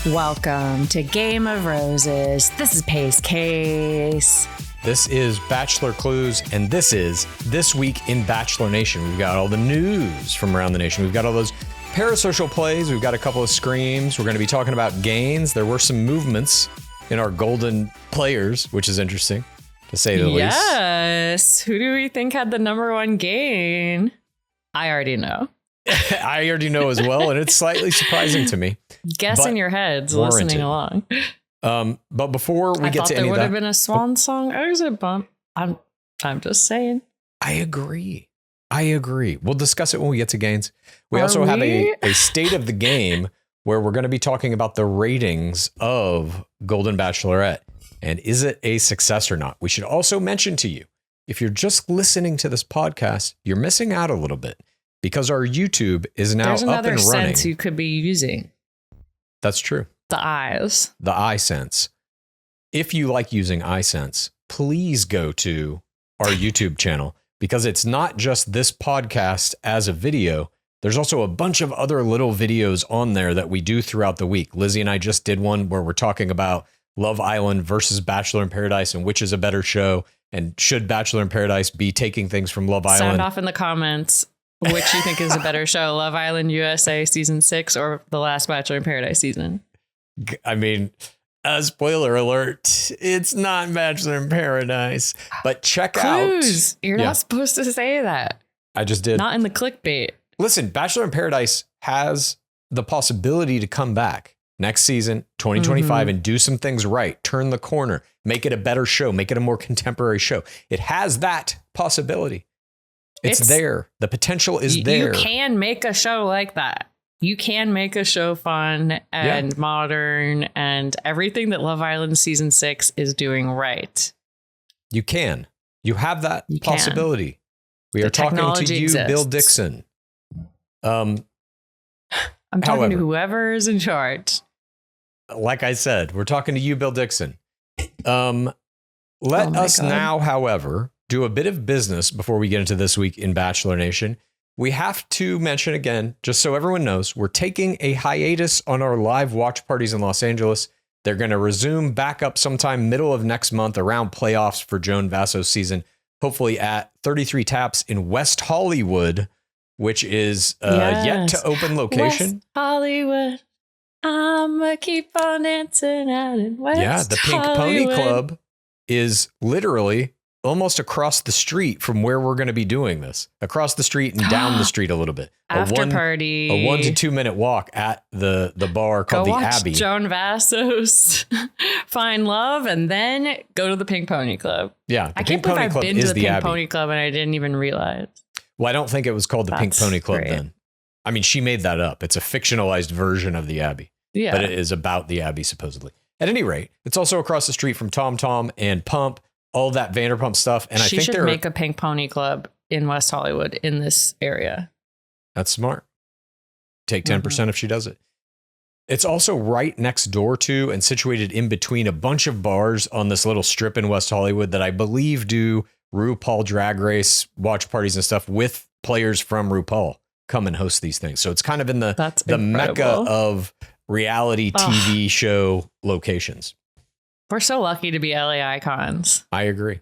Welcome to Game of Roses. This is Pace Case. This is Bachelor Clues, and this is This Week in Bachelor Nation. We've got all the news from around the nation. We've got all those parasocial plays. We've got a couple of screams. We're going to be talking about gains. There were some movements in our golden players, which is interesting, to say the least. Yes. Who do we think had the number one gain? I already know. I already know as well, and it's slightly surprising to me. Guess in your heads, warranted. listening along. But before we get to any of that, there would have been a swan song exit bump. I'm just saying. I agree. We'll discuss it when we get to gains. We also have a state of the game where we're going to be talking about the ratings of Golden Bachelorette. And is it a success or not? We should also mention to you, if you're just listening to this podcast, you're missing out a little bit because our YouTube is now up and running. There's another sense you could be using. That's true. The eyes. The eye sense. If you like using eye sense, please go to our YouTube channel because it's not just this podcast as a video. There's also a bunch of other little videos on there that we do throughout the week. Lizzie and I just did one where we're talking about Love Island versus Bachelor in Paradise and which is a better show. And should Bachelor in Paradise be taking things from Love Island? Sound off in the comments which you think is a better show, Love Island USA season 6 or the last Bachelor in Paradise season. I mean, spoiler alert, it's not Bachelor in Paradise, but check Clues. out. You're not supposed to say that. I just did. Not in the clickbait. Listen, Bachelor in Paradise has the possibility to come back next season, 2025, and do some things right. Turn the corner, make it a better show, make it a more contemporary show. It has that possibility. It's there. The potential is there. You can make a show like that. You can make a show fun and modern and everything that Love Island season 6 is doing right. You can. You have that possibility. We are talking to you, Bill Dixon. I'm talking to whoever is in charge. Like I said, we're talking to you, Bill Dixon. Let us now, however, do a bit of business before we get into This Week in Bachelor Nation. We have to mention again, just so everyone knows, we're taking a hiatus on our live watch parties in Los Angeles. They're going to resume back up sometime middle of next month around playoffs for Joan Vasso's season, hopefully at 33 Taps in West Hollywood, which is yet to open location. West Hollywood. I'ma keep on dancing out in West Hollywood. Yeah, the Pink Pony Club is literally almost across the street from where we're going to be doing this. Across the street and down the street a little bit. After party. A 1 to 2 minute walk at the bar called the Abbey. Joan Vasso's Find Love and then go to the Pink Pony Club. Yeah, I can't believe I've been to the Pink Pony Club and I didn't even realize. Well, I don't think it was called the Pink Pony Club then. I mean, she made that up. It's a fictionalized version of the Abbey. Yeah. But it is about the Abbey, supposedly. At any rate, it's also across the street from Tom Tom and Pump. All that Vanderpump stuff. And she should make a Pink Pony Club in West Hollywood in this area. That's smart. Take 10% if she does it. It's also right next door to and situated in between a bunch of bars on this little strip in West Hollywood that I believe do RuPaul Drag Race watch parties and stuff with players from RuPaul come and host these things. So it's kind of in the mecca of reality TV show locations. We're so lucky to be LA icons. I agree.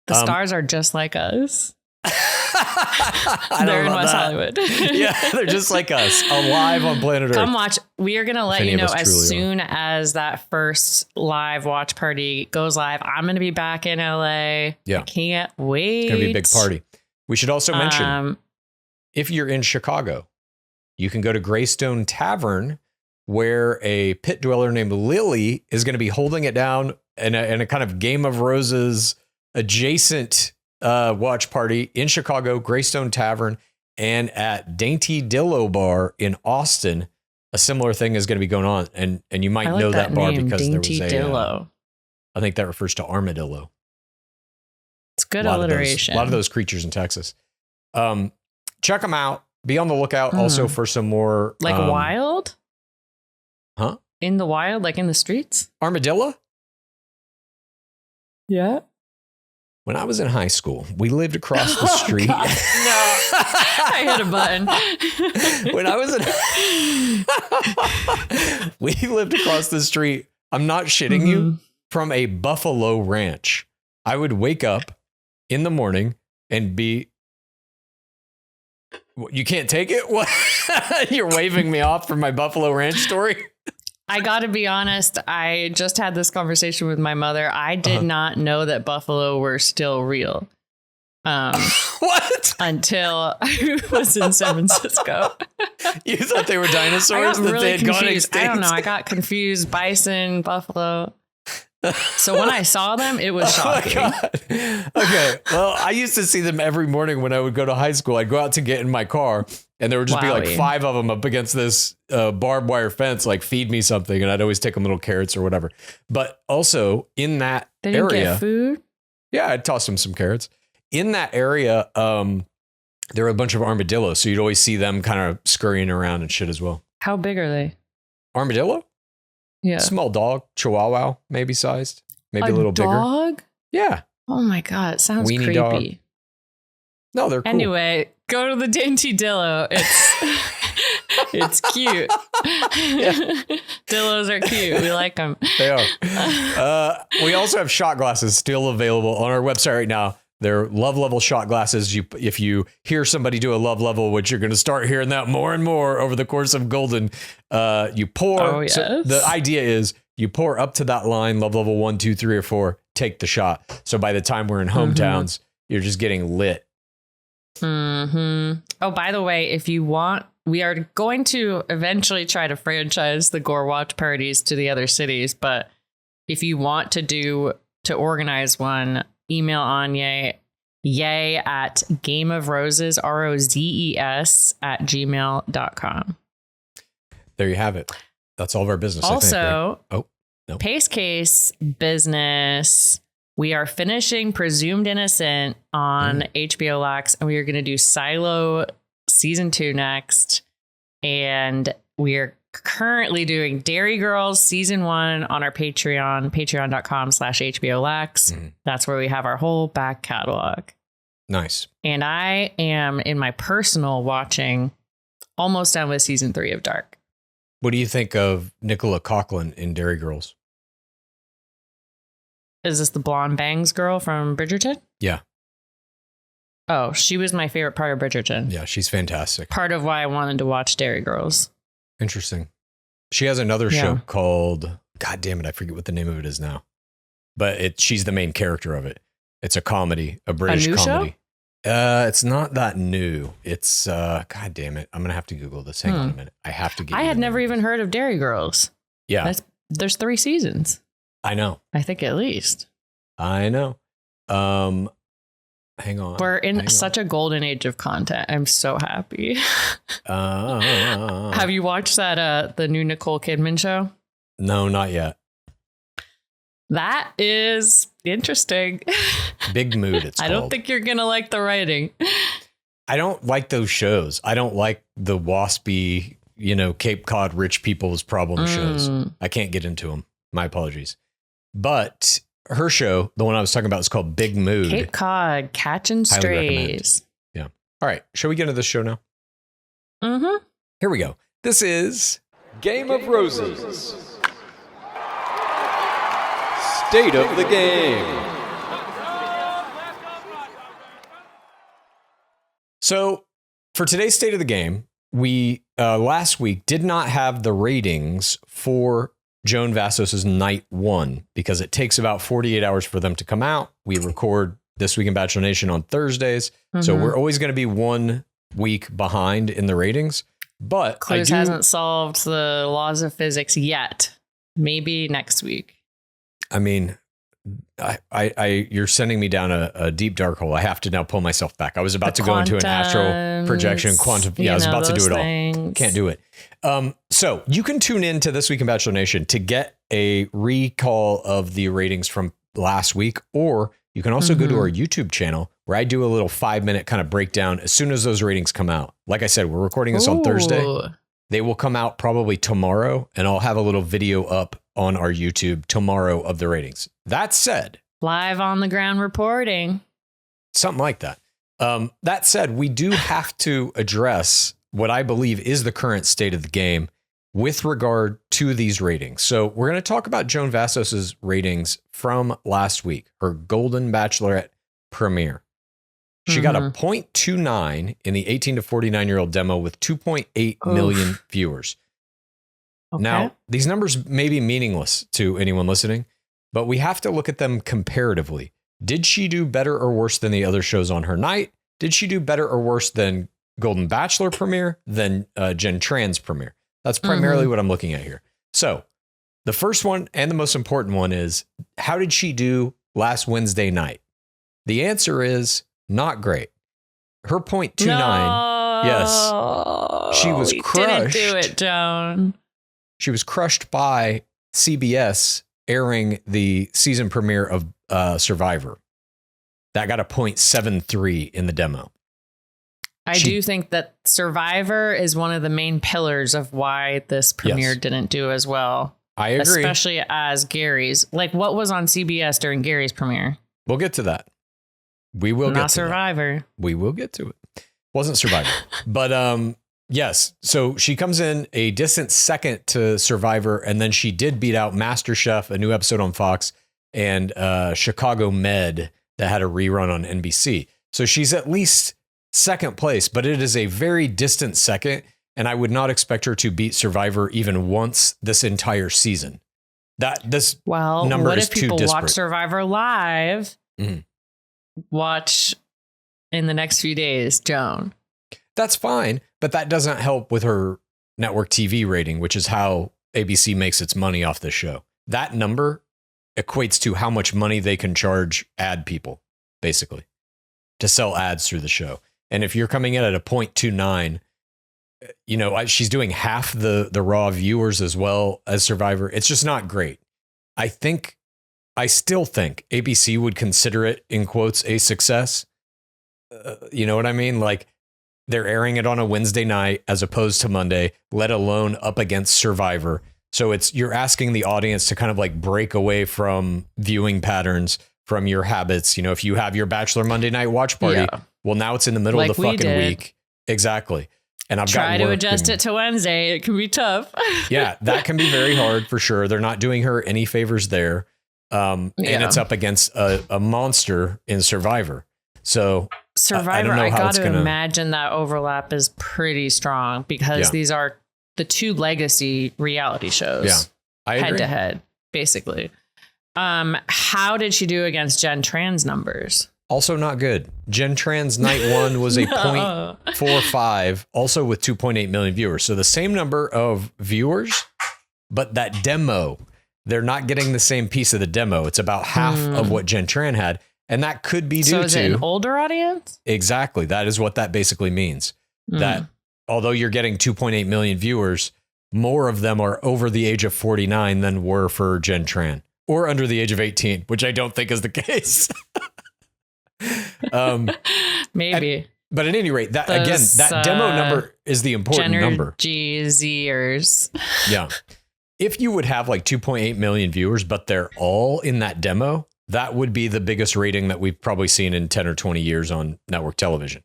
The stars are just like us. They're in West Hollywood. Yeah, they're just like us, alive on planet Earth. Come watch. We are going to let you know as soon as that first live watch party goes live. I'm going to be back in LA. Yeah. I can't wait. It's going to be a big party. We should also mention, if you're in Chicago, you can go to Greystone Tavern, where a pit dweller named Lily is going to be holding it down in a kind of Game of Roses adjacent watch party in Chicago, Greystone Tavern, and at Dainty Dillo Bar in Austin. A similar thing is going to be going on. And you might know that bar because Dainty there was Dillo. I think that refers to armadillo. It's good alliteration. A lot of those creatures in Texas. Check them out. Be on the lookout also for some more. Like wild? Huh? In the wild, like in the streets? Armadillo? Yeah. When I was in high school, we lived across the street. God, no, I hit a button. When I was in, we lived across the street. I'm not shitting you, from a buffalo ranch. I would wake up in the morning and be. You can't take it? What? You're waving me off from my buffalo ranch story? I got to be honest. I just had this conversation with my mother. I did not know that buffalo were still real. What? Until I was in San Francisco. You thought they were dinosaurs? I got that really they had confused. gone extinct? I don't know. I got confused. Bison, buffalo. So when I saw them, it was shocking. Oh my God. Okay. Well, I used to see them every morning when I would go to high school. I'd go out to get in my car and there would just be like 5 of them up against this barbed wire fence, like feed me something. And I'd always take them little carrots or whatever. But also in that they didn't area, get food? Yeah, I'd toss them some carrots. In that area, there were a bunch of armadillos. So you'd always see them kind of scurrying around and shit as well. How big are they? Armadillo? Yeah. Small dog, chihuahua, maybe sized, maybe a little bigger. Dog? Yeah. Oh my God. It sounds Weenie creepy. dog. No, they're cool. Anyway, go to the Dainty Dillo. It's cute. Dillos are cute. We like them. They are. We also have shot glasses still available on our website right now. They're love level shot glasses. If you hear somebody do a love level, which you're going to start hearing that more and more over the course of Golden, you pour. Oh, yes. So the idea is you pour up to that line, love level 1, 2, 3, or 4, take the shot. So by the time we're in hometowns, you're just getting lit. Oh, by the way, if you want, we are going to eventually try to franchise the Gore Watch parties to the other cities. But if you want to organize one, email Anya at gameofroses, ROZES @gmail.com. There you have it. That's all of our business. Also, I think, right? No. Pace Case business. We are finishing Presumed Innocent on HBO Max, and we are going to do Silo season 2 next. And we are currently doing Dairy Girls season 1 on our Patreon, patreon.com/HBO Max. That's where we have our whole back catalog. Nice. And I am in my personal watching almost done with season 3 of Dark. What do you think of Nicola Coughlan in Dairy Girls? Is this the blonde bangs girl from Bridgerton? Yeah. Oh, she was my favorite part of Bridgerton. Yeah, she's fantastic. Part of why I wanted to watch Dairy Girls. Interesting. She has another show called, God damn it, I forget what the name of it is now. But she's the main character of it. It's a comedy, a British comedy. Show? It's not that new. It's God damn it. I'm gonna have to Google this. Hang on a minute. I have to get. I had never even heard of Dairy Girls. Yeah. There's 3 seasons. I know. I think at least. I know. Hang on. We're in such a golden age of content. I'm so happy. Have you watched that the new Nicole Kidman show? No, not yet. That is interesting. Big Mood, it's called. I don't think you're going to like the writing. I don't like those shows. I don't like the waspy, Cape Cod rich people's problem shows. I can't get into them. My apologies. But her show, the one I was talking about, is called Big Mood. Cape Cod, catching strays. Yeah. All right. Shall we get into this show now? Mm-hmm. Here we go. This is Game of Roses. State of the game. So for today's State of the Game, we last week did not have the ratings for Joan Vassos's Night 1 because it takes about 48 hours for them to come out. We record This Week in Bachelor Nation on Thursdays. So we're always going to be 1 week behind in the ratings. But Clues hasn't solved the laws of physics yet. Maybe next week. I mean, you're sending me down a deep dark hole. I have to now pull myself back. I was about to go into an astral projection, quantum. Yeah, I was about to do it all. Can't do it. So you can tune in to This Week in Bachelor Nation to get a recall of the ratings from last week, or you can also go to our YouTube channel where I do a little 5-minute kind of breakdown as soon as those ratings come out. Like I said, we're recording this on Thursday. They will come out probably tomorrow, and I'll have a little video up on our YouTube tomorrow of the ratings. That said, live on the ground reporting. something like that. That said, we do have to address what I believe is the current state of the game with regard to these ratings. So we're going to talk about Joan Vassos's ratings from last week, her Golden Bachelorette premiere. She got a 0.29 in the 18 to 49-year-old demo with 2.8 million viewers. Okay. Now, these numbers may be meaningless to anyone listening, but we have to look at them comparatively. Did she do better or worse than the other shows on her night? Did she do better or worse than Golden Bachelor premiere, than Jen Tran's premiere? That's primarily what I'm looking at here. So the first one and the most important one is, how did she do last Wednesday night? The answer is not great. Her 0.29. No, yes. She was crushed. Didn't do it, Joan. She was crushed by CBS airing the season premiere of Survivor. That got a 0.73 in the demo. I do think that Survivor is one of the main pillars of why this premiere didn't do as well. I agree. Especially as Gary's. Like, what was on CBS during Gary's premiere? We'll get to that. We will get to Survivor. That. We will get to it. Wasn't Survivor. But yes. So she comes in a distant second to Survivor, and then she did beat out MasterChef, a new episode on Fox, and Chicago Med that had a rerun on NBC. So she's at least second place, but it is a very distant second, and I would not expect her to beat Survivor even once this entire season. This number is too disparate. What if people watch Survivor live? Watch in the next few days, Joan. That's fine, but that doesn't help with her network TV rating, which is how ABC makes its money off this show. That number equates to how much money they can charge ad people, basically, to sell ads through the show. And if you're coming in at a 0.29, she's doing half the raw viewers as well as Survivor. It's just not great. I still think ABC would consider it, in quotes, a success. You know what I mean? Like, they're airing it on a Wednesday night as opposed to Monday, let alone up against Survivor. So you're asking the audience to kind of like break away from viewing patterns, from your habits. You know, if you have your Bachelor Monday night watch party, well, now it's in the middle of the fucking week. Exactly. And I've got to adjust it to Wednesday. It can be tough. Yeah, that can be very hard for sure. They're not doing her any favors there. And it's up against a monster in Survivor. So Survivor, I got to imagine that overlap is pretty strong because these are the two legacy reality shows. Yeah, I agree. Head to head, basically. How did she do against Jen Tran's numbers? Also not good. Jen Tran's night one was a 0.45, also with 2.8 million viewers. So the same number of viewers, but that demo, they're not getting the same piece of the demo. It's about half of what Jen Tran had. And that could be due to... So is it an older audience? Exactly. That is what that basically means. That although you're getting 2.8 million viewers, more of them are over the age of 49 than were for Jen Tran. Or under the age of 18, which I don't think is the case. Maybe. But at any rate, that demo number is the important number. Zers. Yeah. If you would have like 2.8 million viewers, but they're all in that demo, that would be the biggest rating that we've probably seen in 10 or 20 years on network television.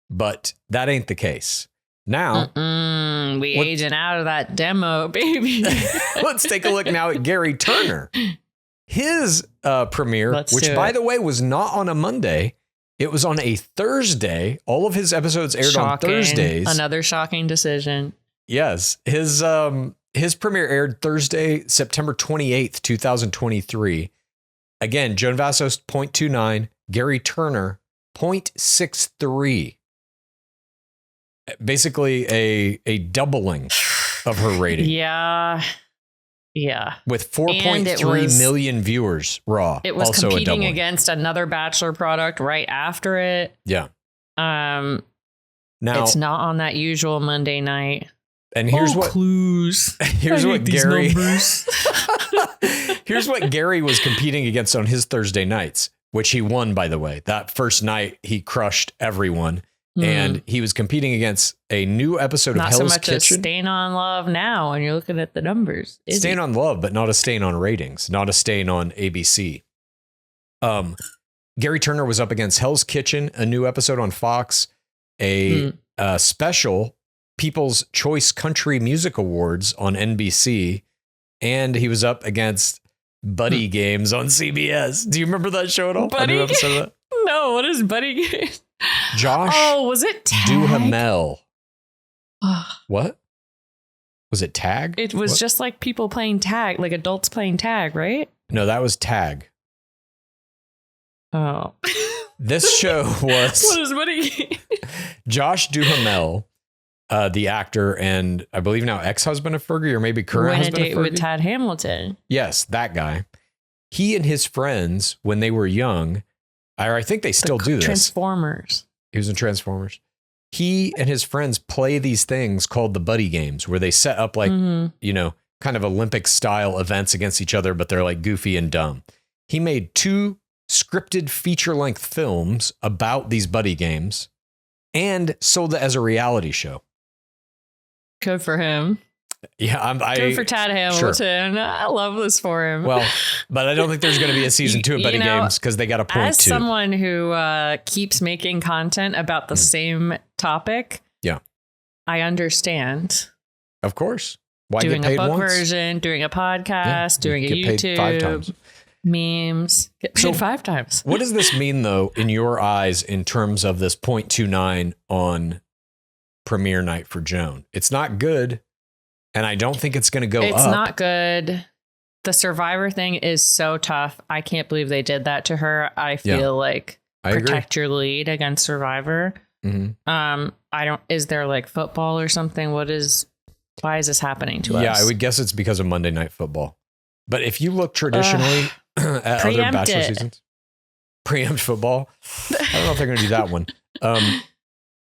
But that ain't the case. Now, aging out of that demo, baby. Let's take a look now at Gary Turner. His premiere, which by the way was not on a Monday, it was on a Thursday. All of his episodes aired on Thursdays. Another shocking decision. Yes, his premiere aired Thursday, September 28th, 2023. Again, Joan Vassos 0.29, Gary Turner 0.63. Basically a doubling of her rating. Yeah. With 4.3 million viewers raw. It was also competing against another Bachelor product right after it. Yeah. Now it's not on that usual Monday night. And here's clues. Here's what Gary Here's what Gary was competing against on his Thursday nights, which he won, by the way. That first night he crushed everyone. And he was competing against a new episode of Hell's Kitchen. Not so much a stain on love now when you're looking at the numbers. Stain on love, but not a stain on ratings, not a stain on ABC. Gary Turner was up against Hell's Kitchen, a new episode on Fox, a special People's Choice Country Music Awards on NBC, and he was up against Buddy Games on CBS. Do you remember that show at all? Buddy? A new episode of that? No, what is Buddy Games? Josh. Oh, was it Tag? Duhamel. What? Was it Tag? It was just like people playing tag, like adults playing tag, right? No, that was Tag. Oh. This show was What is Buddy Games? Josh Duhamel, the actor and I believe now ex-husband of Fergie, or maybe current Went a husband date of Fergie. with Tad Hamilton. Yes, that guy. He and his friends, when they were young, or I think they still do this. Transformers. He was in Transformers. He and his friends play these things called the buddy games, where they set up like, you know, kind of Olympic style events against each other, but they're like goofy and dumb. He made 2 scripted feature-length films about these buddy games and sold it as a reality show. Good for him. Yeah, Good for Tad Hamilton. Sure. I love this for him. Well, but I don't think there's going to be a season 2 of Buddy Games because they got a point as 2. someone who keeps making content about the same topic, yeah, I understand. Of course. Why doing get paid a book once? version, doing a podcast, doing a get YouTube, paid 5 times. Memes, get paid 5 times. What does this mean, though, in your eyes, in terms of this 0.29 on premiere night for Joan? It's not good, and I don't think it's going to go up. It's not good. The Survivor thing is so tough. I can't believe they did that to her. I feel like protect your lead against Survivor. I don't. Is there like football or something? Why is this happening to us? Yeah, I would guess it's because of Monday Night Football. But if you look traditionally at other Bachelor seasons, preempt football. I don't know if they're going to do that one.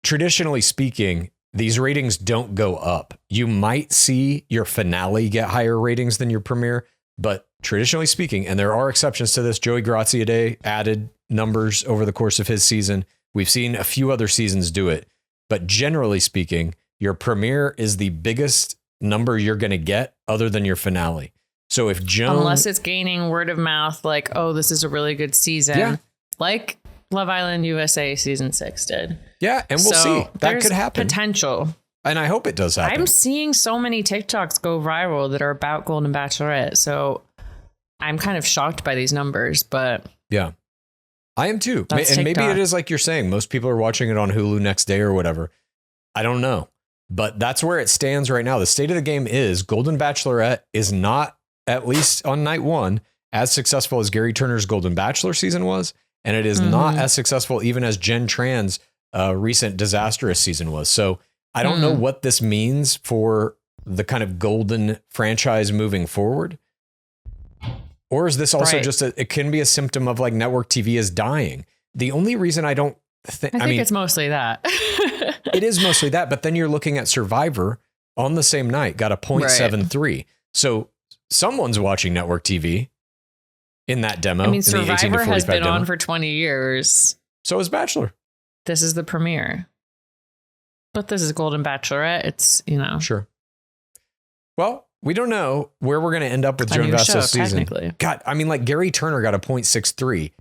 Traditionally speaking, these ratings don't go up. You might see your finale get higher ratings than your premiere, but traditionally speaking, and there are exceptions to this, Joey Graziadei added numbers over the course of his season. We've seen a few other seasons do it, but generally speaking, your premiere is the biggest number you're going to get other than your finale. So if Joan... Unless it's gaining word of mouth, like, oh, this is a really good season. Like Love Island USA season 6 did. Yeah, and we'll see. That could happen. Potential. And I hope it does happen. I'm seeing so many TikToks go viral that are about Golden Bachelorette. So I'm kind of shocked by these numbers, but... Yeah, I am too. That's and maybe TikTok. it is like you're saying. Most people are watching it on Hulu next day or whatever. I don't know. But that's where it stands right now. The state of the game is Golden Bachelorette is not, at least on night 1, as successful as Gary Turner's Golden Bachelor season was. And it is not as successful even as Jen Tran's recent disastrous season was. So I don't know what this means for the kind of Golden franchise moving forward. Or is this also just it can be a symptom of like network TV is dying. The only reason I don't think, I think it's mostly that. It is mostly that. But then you're looking at Survivor on the same night, got a 0.73. So someone's watching network TV in that demo. I mean, Survivor has been on for 20 years. So is Bachelor. This is the premiere. But this is Golden Bachelorette. It's, you know. Sure. Well, we don't know where we're going to end up with Joan Vestal's season. God, I mean, like Gary Turner got a 0.63.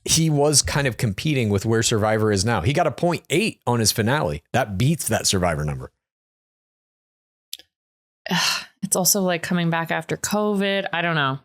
He was kind of competing with where Survivor is now. He got a 0.8 on his finale. That beats that Survivor number. It's also like coming back after COVID. I don't know.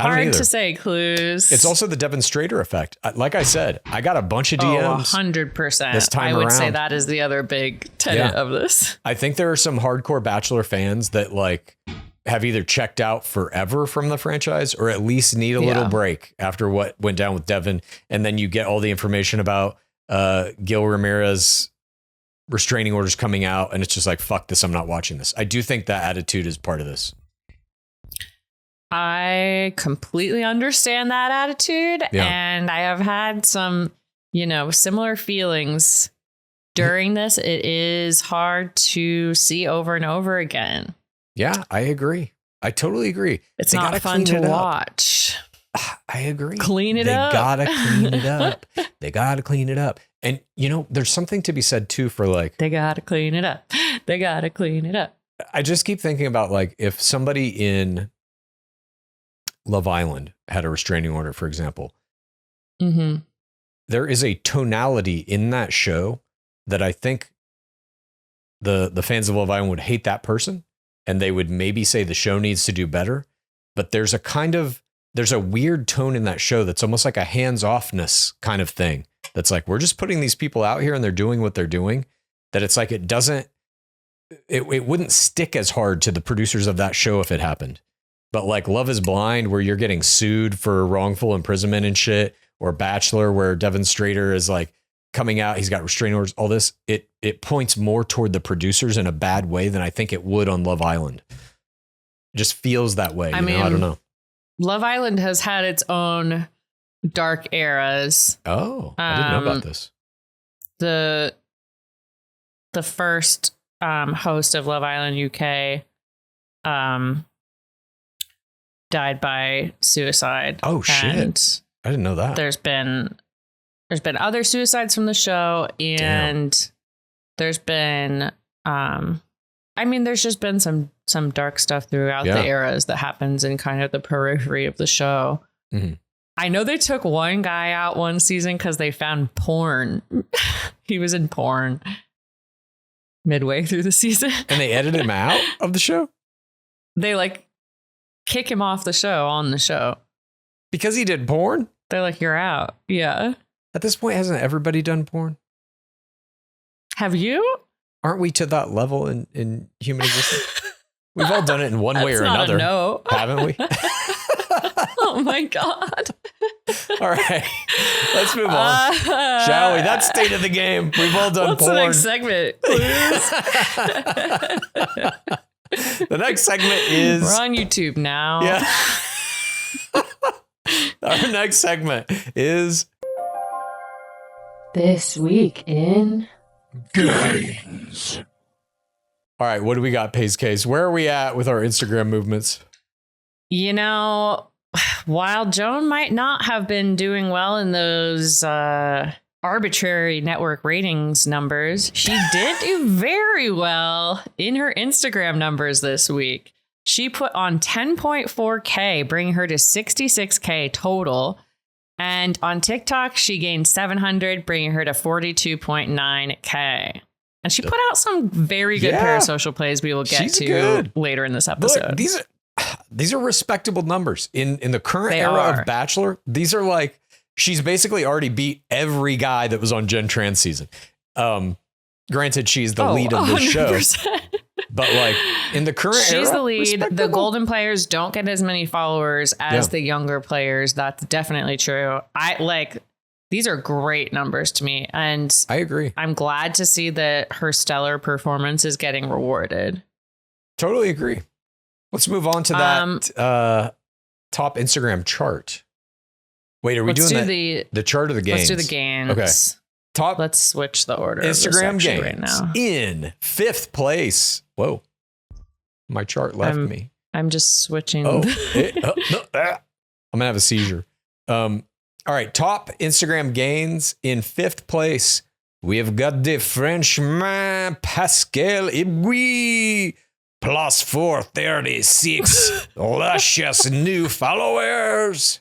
Hard to say, Clues. It's also the Devin Strader effect. Like I said, I got a bunch of DMs. 100%. This time I would say around. that is the other big tenet of this. I think there are some hardcore Bachelor fans that like have either checked out forever from the franchise or at least need a little break after what went down with Devin. And then you get all the information about Gil Ramirez restraining orders coming out. And it's just like, fuck this. I'm not watching this. I do think that attitude is part of this. I completely understand that attitude. And I have had some, you know, similar feelings during this. It is hard to see over and over again. Yeah, I agree. I totally agree. It's not fun to watch. I agree. Clean it up. They gotta clean it up. They gotta clean it up. And, you know, there's something to be said, too, for like... They gotta clean it up. They gotta clean it up. I just keep thinking about, like, if somebody in Love Island had a restraining order, for example, Mm-hmm. there is a tonality in that show that I think the fans of Love Island would hate that person, and they would maybe say the show needs to do better. But there's a weird tone in that show that's almost like a hands-offness kind of thing. That's like, we're just putting these people out here and they're doing what they're doing. That it's like, it wouldn't stick as hard to the producers of that show if it happened. But like Love is Blind, where you're getting sued for wrongful imprisonment and shit, or Bachelor, where Devin Strader is like coming out, he's got restraining orders, all this, it points more toward the producers in a bad way than I think it would on Love Island. It just feels that way. I mean, I don't know. Love Island has had its own dark eras. Oh, I didn't know about this. The first host of Love Island UK died by suicide. Oh shit! I didn't know that. There's been other suicides from the show, and there's been there's just been some dark stuff throughout the eras that happens in kind of the periphery of the show. Mm-hmm. I know they took one guy out one season because they found porn. He was in porn midway through the season. And they edited him out of the show? They like kick him off the show on the show. Because he did porn? They're like, you're out. Yeah. At this point, hasn't everybody done porn? Have you? Aren't we to that level in human existence? We've all done it in one way or another. No. Haven't we? Oh my God. All right. Let's move on. Shall we? That's state of the game. We've all done porn. What's the next segment, please? The next segment is... We're on YouTube now. Yeah. Our next segment is... This Week in... Games. All right, what do we got, Pace Case? Where are we at with our Instagram movements? You know, while Joan might not have been doing well in those arbitrary network ratings numbers, she did do very well in her Instagram numbers this week. She put on 10.4K, bringing her to 66K total. And on TikTok, she gained 700, bringing her to 42.9K. And she put out some very good parasocial plays we will get to later in this episode. Look, these are respectable numbers in the current era of Bachelor. These are like, she's basically already beat every guy that was on Jen Tran's season. Granted, she's the lead of the show. But like in the current era, she's the lead. The golden players don't get as many followers as the younger players. That's definitely true. These are great numbers to me. And I agree. I'm glad to see that her stellar performance is getting rewarded. Totally agree. Let's move on to that top Instagram chart. Wait, are we doing the chart of the games? Let's do the games. Okay. Let's switch the order. Instagram of games right now. In 5th place. Whoa. My chart left me. I'm just switching. I'm going to have a seizure. All right. Top Instagram gains in 5th place. We have got the Frenchman Pascal Ibouy plus 436 luscious new followers.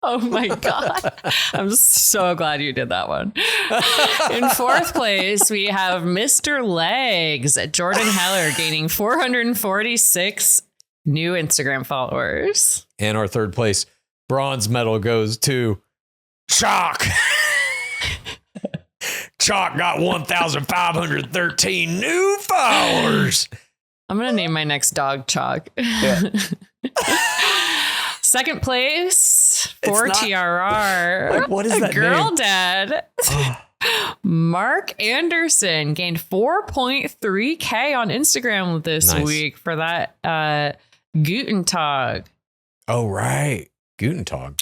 Oh my God. I'm so glad you did that one. In 4th place, we have Mr. Legs, Jordan Heller, gaining 446 new Instagram followers. And our 3rd place bronze medal goes to Chalk. Chalk got 1,513 new followers. I'm going to name my next dog Chalk. Yeah. 2nd place for TRR. Like, what is that Girl name? Dad. Mark Anderson gained 4.3K on Instagram this week for that Guten Tag. Oh, right. Guten Tag.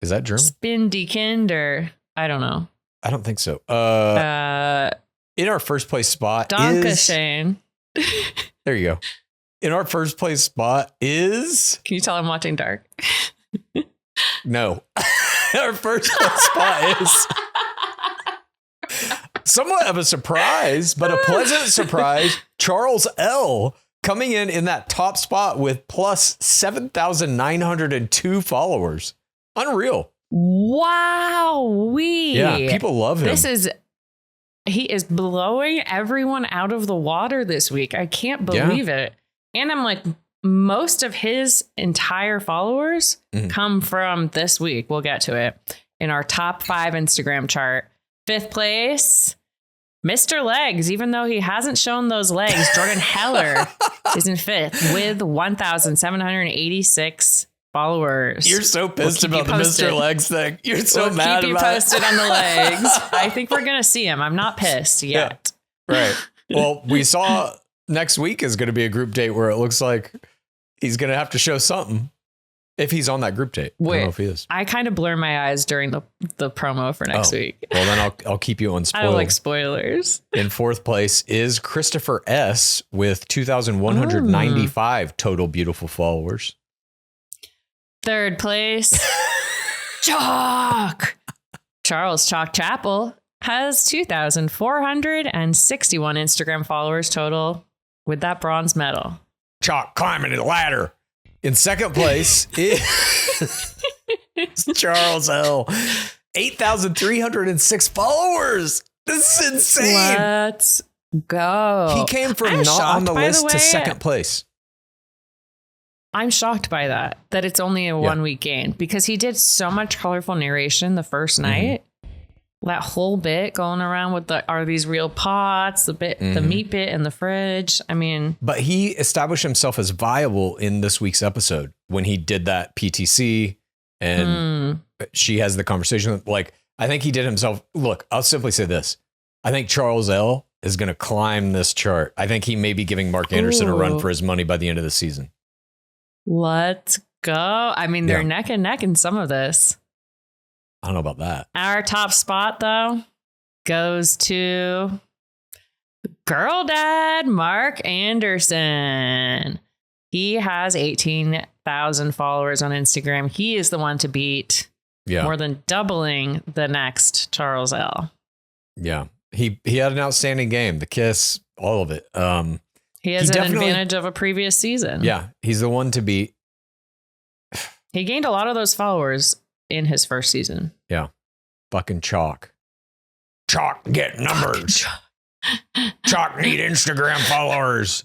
Is that German? Spin die Kinder. I don't know. I don't think so. In our 1st place spot Dankeschön. There you go. In our 1st place spot is... Can you tell I'm watching Dark? No. Our 1st place spot is somewhat of a surprise, but a pleasant surprise. Charles L. coming in that top spot with plus 7,902 followers. Unreal. Wow. Yeah, people love him. He is blowing everyone out of the water this week. I can't believe it. And I'm like, most of his entire followers come from this week. We'll get to it in our top 5 Instagram chart. 5th place, Mr. Legs. Even though he hasn't shown those legs, Jordan Heller is in 5th with 1,786 followers. You're so pissed about the Mr. Legs thing. You're so mad about it. Keep you posted on the legs. I think we're going to see him. I'm not pissed yet. Yeah. Right. Well, we saw next week is going to be a group date where it looks like he's going to have to show something if he's on that group date. Wait, I don't know if he is. I kind of blur my eyes during the promo for next week. Well, then I'll keep you unspoiled. I don't like spoilers. In 4th place is Christopher S. with 2,195 total beautiful followers. 3rd place, Chalk. Charles Chalk Chapel has 2,461 Instagram followers total with that bronze medal. Chalk climbing the ladder. In 2nd place is Charles L. 8,306 followers. This is insane. Let's go. He came from not on the list to 2nd place. I'm shocked by that it's only a 1-week gain because he did so much colorful narration the first night. That whole bit going around with are these real pots, the meat bit in the fridge. I mean, but he established himself as viable in this week's episode when he did that PTC and she has the conversation. Like, I think he did himself. Look, I'll simply say this. I think Charles L is going to climb this chart. I think he may be giving Mark Anderson a run for his money by the end of the season. Let's go. I mean, they're neck and neck in some of this. I don't know about that. Our top spot, though, goes to Girl Dad Mark Anderson. He has 18,000 followers on Instagram. He is the one to beat, more than doubling the next Charles L. Yeah, he had an outstanding game. The kiss, all of it. He has an advantage of a previous season. Yeah, he's the one to beat. He gained a lot of those followers in his first season. Yeah. Fucking Chalk. Chalk get numbers. Chalk need Instagram followers.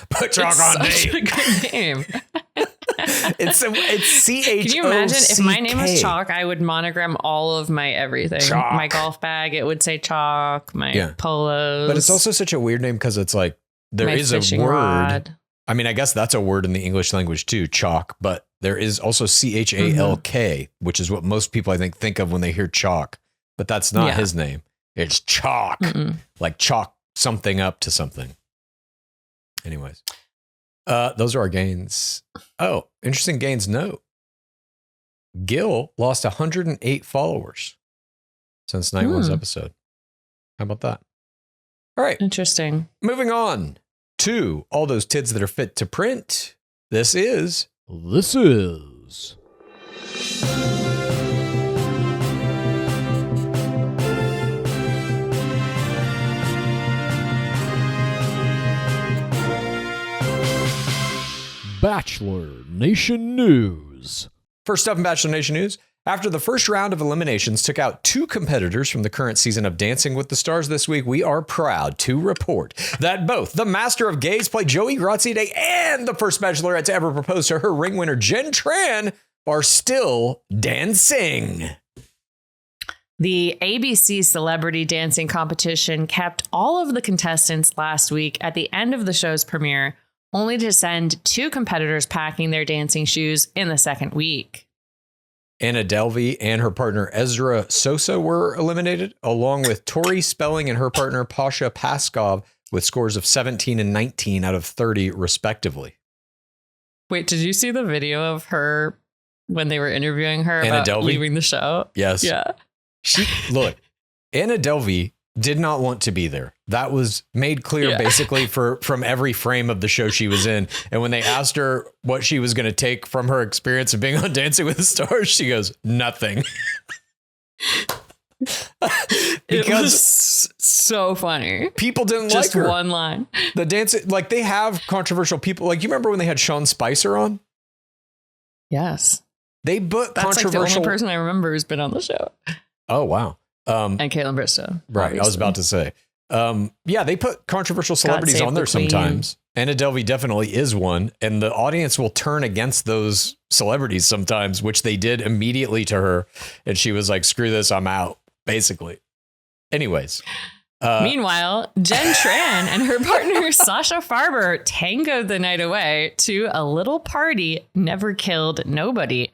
Put Chalk on date. Such a good name. It's CHOCK. Can you imagine if my name was Chalk, I would monogram all of my everything. Chalk. My golf bag, it would say Chalk. My polos. But it's also such a weird name because it's like there is a word. Rod. I mean, I guess that's a word in the English language too, chalk, but there is also CHALK, which is what most people I think of when they hear chalk, but that's not his name. It's chalk, like chalk something up to something. Anyways, those are our gains. Oh, interesting gains note. Gil lost 108 followers since night one's episode. How about that? All right. Interesting. Moving on to all those tids that are fit to print. This is Bachelor Nation News. First up in Bachelor Nation News, after the first round of eliminations took out 2 competitors from the current season of Dancing with the Stars this week, we are proud to report that both the Master of Gays play Joey Graziadei and the first Bachelorette to ever propose to her ring winner Jen Tran are still dancing. The ABC Celebrity Dancing Competition kept all of the contestants last week at the end of the show's premiere, only to send 2 competitors packing their dancing shoes in the second week. Anna Delvey and her partner Ezra Sosa were eliminated, along with Tori Spelling and her partner Pasha Paskov with scores of 17 and 19 out of 30, respectively. Wait, did you see the video of her when they were interviewing her Anna about Delvey? leaving the show? Yes. Yeah. Look, Anna Delvey did not want to be there. That was made clear basically from every frame of the show she was in. And when they asked her what she was going to take from her experience of being on Dancing with the Stars, she goes, nothing. It was so funny. People didn't just like her. Just one line. The dancing, like they have controversial people. Like you remember when they had Sean Spicer on? Yes. They put That's controversial. like the only person I remember who's been on the show. Oh, wow. And Caitlin Bristow. Right. Obviously. I was about to say. Yeah, they put controversial celebrities save on the there queen. sometimes. Anna Delvey definitely is one. And the audience will turn against those celebrities sometimes, which they did immediately to her. And she was like, screw this, I'm out, basically. Anyways. Meanwhile, Jen Tran and her partner Sasha Farber tangoed the night away to a little party, Never Killed Nobody.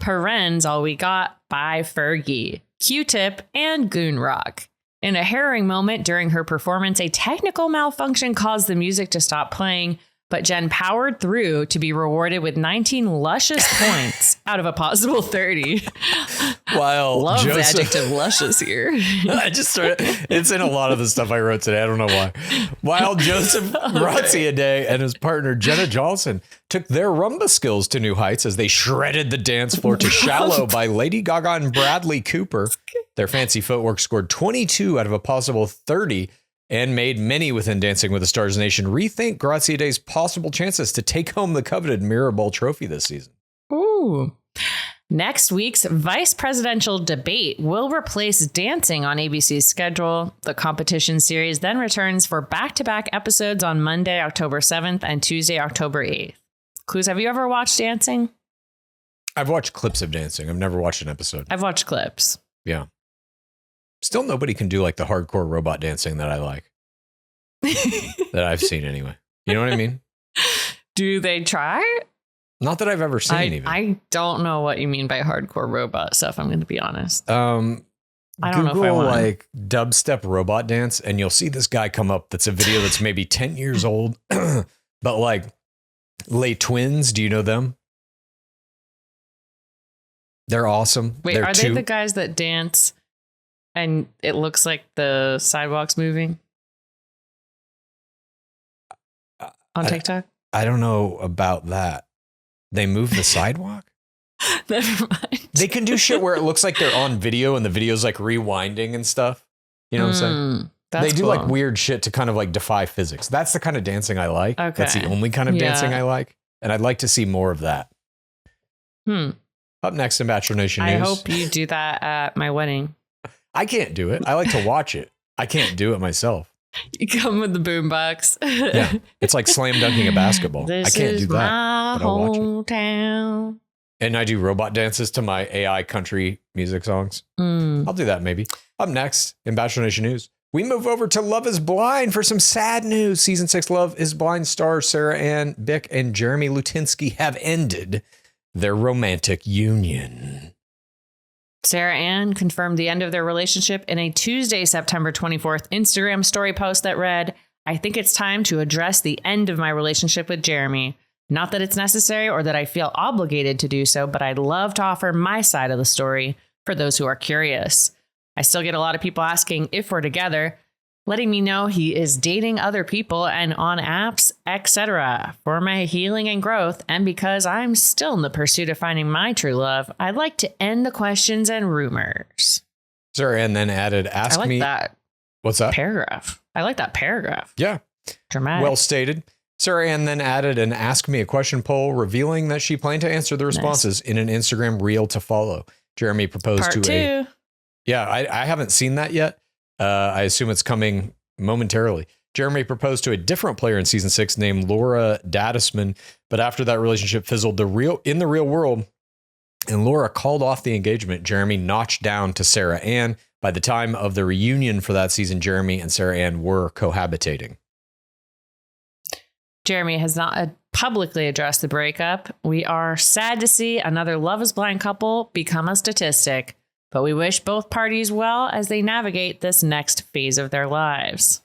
Parens All We Got by Fergie, Q-Tip, and Goon Rock. In a harrowing moment during her performance, a technical malfunction caused the music to stop playing, but Jen powered through to be rewarded with 19 luscious points out of a possible 30. While Love Joseph, the adjective luscious here. I just started, it's in a lot of the stuff I wrote today. I don't know why. While Joseph Graziadei and his partner Jenna Johnson took their rumba skills to new heights as they shredded the dance floor to Shallow by Lady Gaga and Bradley Cooper. Their fancy footwork scored 22 out of a possible 30 and made many within Dancing with the Stars Nation rethink Graziadei's possible chances to take home the coveted Mirror Ball trophy this season. Ooh. Next week's vice presidential debate will replace dancing on ABC's schedule. The competition series then returns for back-to-back episodes on Monday, October 7th and Tuesday, October 8th. Clues, have you ever watched Dancing? I've watched clips of Dancing. I've never watched an episode. I've watched clips. Yeah. Still nobody can do like the hardcore robot dancing that I like. That I've seen anyway. You know what I mean? Do they try? Not that I've ever seen even. I don't know what you mean by hardcore robot stuff, I'm going to be honest. I don't know if I Google wanna. like dubstep robot dance and you'll see this guy come up that's a video that's maybe 10 years old. But like Les Twins, do you know them? They're awesome. Wait, They're are two. they the guys that dance and it looks like the sidewalk's moving? On TikTok? I don't know about that. They move the sidewalk? Never mind. They can do shit where it looks like they're on video and the video's like rewinding and stuff. You know what I'm saying? They do like weird shit to kind of like defy physics. That's the kind of dancing I like. Okay. That's the only kind of dancing I like. And I'd like to see more of that. Up next in Bachelor Nation News. I hope you do that at my wedding. I can't do it. I like to watch it. I can't do it myself. You come with the boombox. Yeah. It's like slam dunking a basketball. This I can't do that. My but I'll watch it. hometown. And I do robot dances to my AI country music songs. I'll do that maybe. Up next in Bachelor Nation News, we move over to Love is Blind for some sad news. Season 6 Love is Blind stars Sarah Ann Bick and Jeremy Lutinsky have ended their romantic union. Sarah Ann confirmed the end of their relationship in a Tuesday, September 24th Instagram story post that read, "I think it's time to address the end of my relationship with Jeremy. Not that it's necessary or that I feel obligated to do so, but I'd love to offer my side of the story for those who are curious. I still get a lot of people asking if we're together, letting me know he is dating other people and on apps, etc. For my healing and growth, and because I'm still in the pursuit of finding my true love, I'd like to end the questions and rumors." Sarah Ann then added, "Ask I like me." that What's that? paragraph. I like that paragraph. Yeah. Dramatic. Well stated. Sarah Ann then added an Ask Me a Question poll, revealing that she planned to answer the responses in an Instagram reel to follow. Jeremy proposed Part to 2. Yeah, I haven't seen that yet. I assume it's coming momentarily. Jeremy proposed to a different player in season 6 named Laura Dadisman, but after that relationship fizzled in the real world and Laura called off the engagement, Jeremy notched down to Sarah Ann. By the time of the reunion for that season, Jeremy and Sarah Ann were cohabitating. Jeremy has not publicly addressed the breakup. We are sad to see another Love is Blind couple become a statistic, but we wish both parties well as they navigate this next phase of their lives.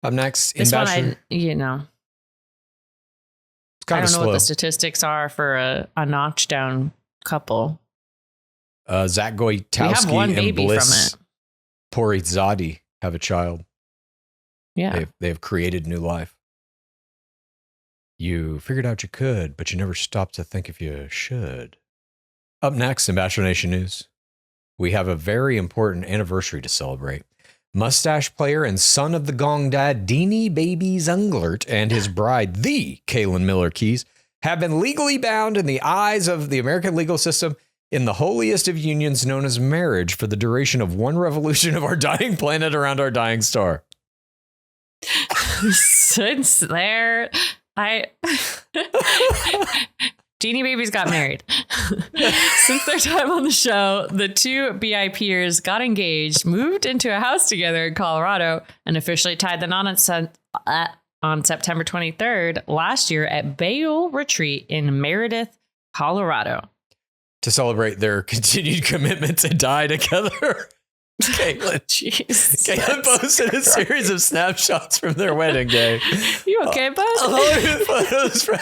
Up next, in This one, Bachelor, it's kind of I don't know slow. what the statistics are for a notch down couple. Zach We have Goytowski one and baby Bliss from it. Porizadi have a child. Yeah. They have created new life. You figured out you could, but you never stopped to think if you should. Up next in Bachelor Nation News, we have a very important anniversary to celebrate. Mustache player and son of the Gong Dad, Deanie Baby Zunglert, and his bride, the Kaylin Miller Keys, have been legally bound in the eyes of the American legal system in the holiest of unions known as marriage for the duration of one revolution of our dying planet around our dying star. Since there, Deanie Babies got married. Since their time on the show, the two BIPers got engaged, moved into a house together in Colorado, and officially tied the knot on September 23rd last year at Bayou Retreat in Meredith, Colorado. To celebrate their continued commitment to die together, Caitlin posted a series of snapshots from their wedding day. You okay, bud? Photos from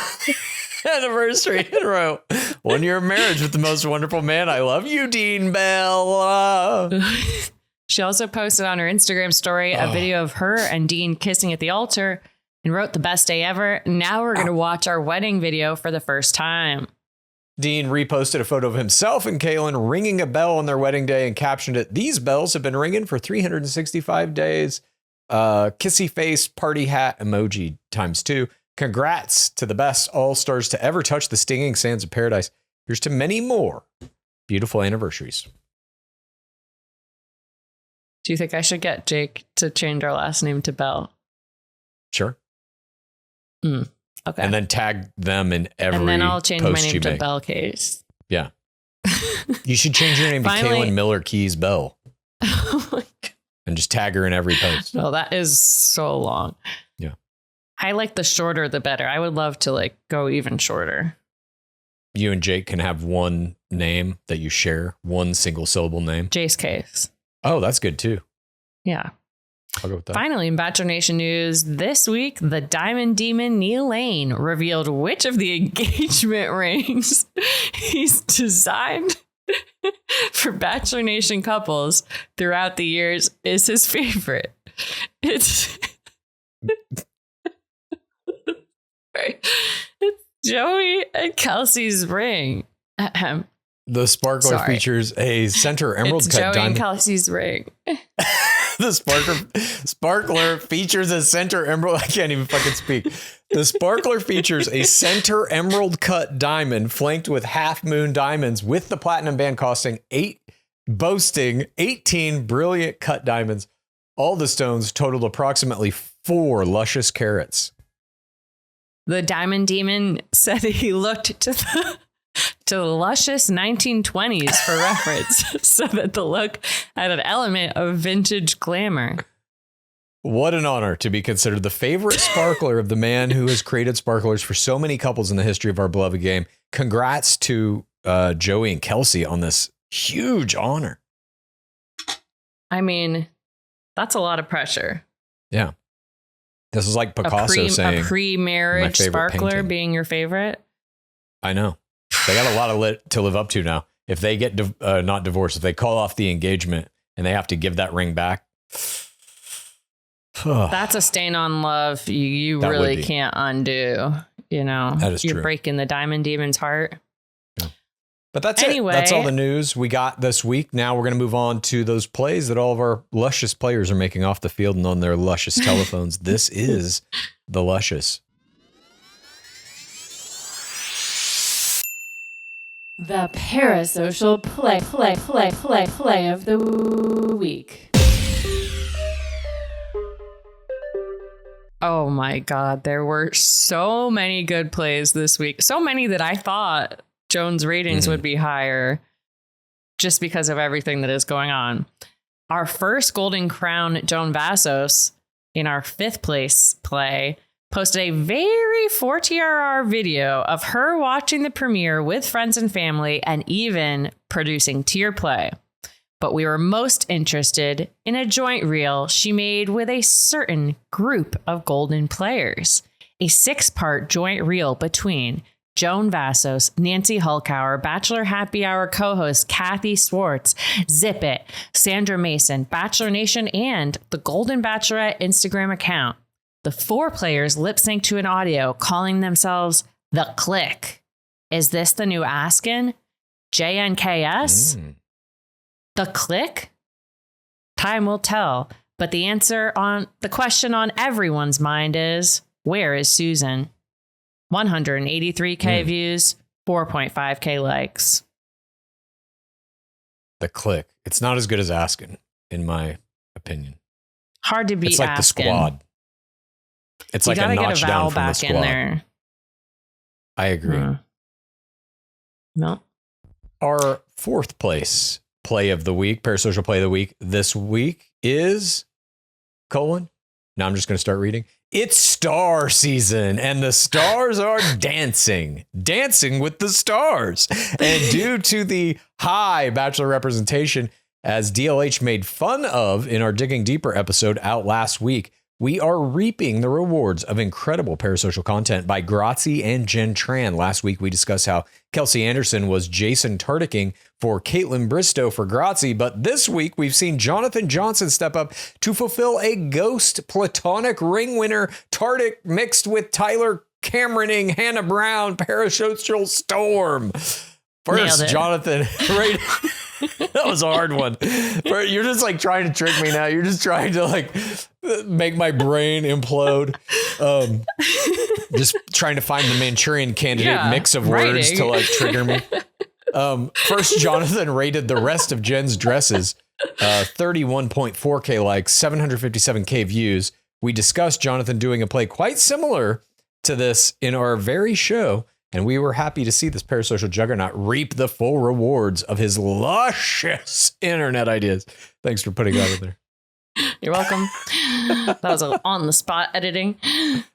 anniversary and wrote, 1 year of marriage with the most wonderful man. I love you, Dean Bell. She also posted on her Instagram story a video of her and Dean kissing at the altar and wrote, the best day ever. Now we're going to watch our wedding video for the first time. Dean reposted a photo of himself and Caitlin ringing a bell on their wedding day and captioned it, these bells have been ringing for 365 days. Kissy face party hat emoji ×2. Congrats to the best all-stars to ever touch the stinging sands of paradise. Here's to many more beautiful anniversaries. Do you think I should get Jake to change our last name to Bell? Sure. Okay. And then tag them in every post. And then I'll change my name to Bell Case. Yeah. You should change your name to Kaylin Miller Keys Bell. Oh my God. And just tag her in every post. No, that is so long. Yeah. I like the shorter, the better. I would love to go even shorter. You and Jake can have one name that you share, one single syllable name. Jace Case. Oh, that's good too. Yeah. I'll go with that. Finally, in Bachelor Nation news, this week, the Diamond Demon Neil Lane revealed which of the engagement rings he's designed for Bachelor Nation couples throughout the years is his favorite. It's Joey and Kelsey's ring. The sparkler features a center emerald cut Joey diamond. and Kelsey's ring. The sparkler features a center emerald. I can't even fucking speak. The sparkler features a center emerald cut diamond flanked with half moon diamonds, with the platinum band boasting 18 brilliant cut diamonds. All the stones totaled approximately 4 luscious carats. The Diamond Demon said he looked to the luscious 1920s for reference, so that the look had an element of vintage glamour. What an honor to be considered the favorite sparkler of the man who has created sparklers for so many couples in the history of our beloved game. Congrats to Joey and Kelsey on this huge honor. I mean, that's a lot of pressure. Yeah. This is like Picasso saying a pre-marriage sparkler painting being your favorite. I know. They got a lot to live up to now. If they get not divorced, if they call off the engagement and they have to give that ring back. That's a stain on love you really can't undo. You know, that is you're true. Breaking the Diamond Demon's heart. Yeah. But that's it. That's all the news we got this week. Now we're going to move on to those plays that all of our luscious players are making off the field and on their luscious telephones. This is the Luscious. The Parasocial play of the week. Oh my God, there were so many good plays this week. So many that I thought Joan's ratings would be higher just because of everything that is going on. Our first Golden Crown, Joan Vassos, in our 5th place play, posted a very 4TRR video of her watching the premiere with friends and family and even producing tier play. But we were most interested in a joint reel she made with a certain group of Golden players. A 6-part joint reel between Joan Vassos, Nancy Hulkauer, Bachelor Happy Hour co-host Kathy Swartz, Zip It, Sandra Mason, Bachelor Nation, and the Golden Bachelorette Instagram account. The 4 players lip sync to an audio calling themselves The Click. Is this the new Askin? JNKS? The Click? Time will tell, but the answer on the question on everyone's mind is, where is Susan? 183K views, 4.5K likes. The click. It's not as good as Askin, in my opinion. Hard to beat. It's like Askin. the squad. It's You like gotta a get notch a down vowel from the back squad. in there. I agree. No. Our fourth place play of the week, Parasocial play of the week this week is colon. Now I'm just going to start reading. It's star season and the stars are dancing with the stars. And due to the high Bachelor representation, as DLH made fun of in our Digging Deeper episode out last week, we are reaping the rewards of incredible Parasocial content by Grazi and Jen Tran. Last week, we discussed how Kelsey Anderson was Jason Tardicking for Caitlin Bristow for Grazi. But this week, we've seen Jonathan Johnson step up to fulfill a ghost platonic ring winner, Tardick mixed with Tyler Cameroning Hannah Brown Parasocial Storm. First, Jonathan, right? That was a hard one. You're just like trying to trick me now. You're just trying to like make my brain implode. Just trying to find the Manchurian Candidate mix of words to like trigger me. First, Jonathan rated the rest of Jen's dresses, 31.4K likes, 757K views. We discussed Jonathan doing a play quite similar to this in our very show. And we were happy to see this Parasocial juggernaut reap the full rewards of his luscious internet ideas. Thanks for putting that in there. You're welcome. That was on the spot editing.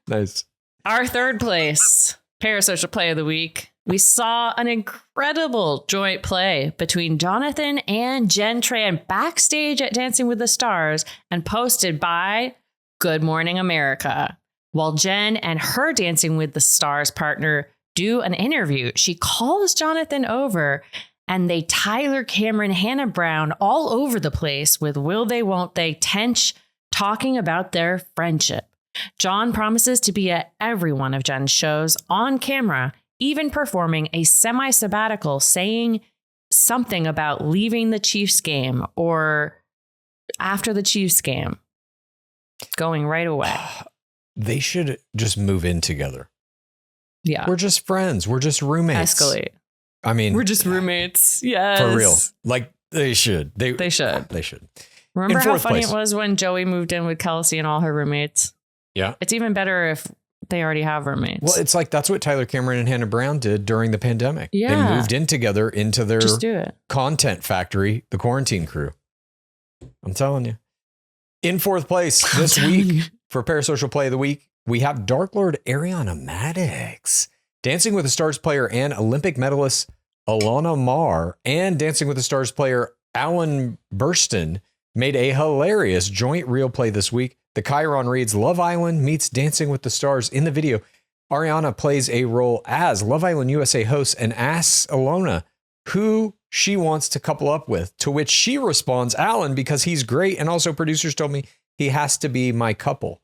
Nice. Our third place, Parasocial play of the week. We saw an incredible joint play between Jonathan and Jen Tran backstage at Dancing with the Stars and posted by Good Morning America. While Jen and her Dancing with the Stars partner do an interview, she calls Jonathan over and they Tyler Cameron, Hannah Brown all over the place with will they, won't they, Tench talking about their friendship. John promises to be at every one of Jen's shows on camera, even performing a semi-sabbatical, saying something about leaving the Chiefs game or after the Chiefs game, going right away. They should just move in together. Yeah. We're just friends. We're just roommates. Escalate. I mean, we're just roommates. Yes. For real. Like they should. They should. They should. Remember how funny it was when Joey moved in with Kelsey and all her roommates? Yeah. It's even better if they already have roommates. Well, it's like that's what Tyler Cameron and Hannah Brown did during the pandemic. Yeah. They moved in together into their just do it. Content factory, the quarantine crew. I'm telling you. In fourth place this week for Parasocial Play of the Week, we have Dark Lord Ariana Maddox, Dancing with the Stars player and Olympic medalist Alana Marr, and Dancing with the Stars player Alan Burston made a hilarious joint reel play this week. The Chiron reads Love Island meets Dancing with the Stars. In the video, Ariana plays a role as Love Island USA host and asks Alana who she wants to couple up with, to which she responds, Alan, because he's great, and also producers told me he has to be my couple.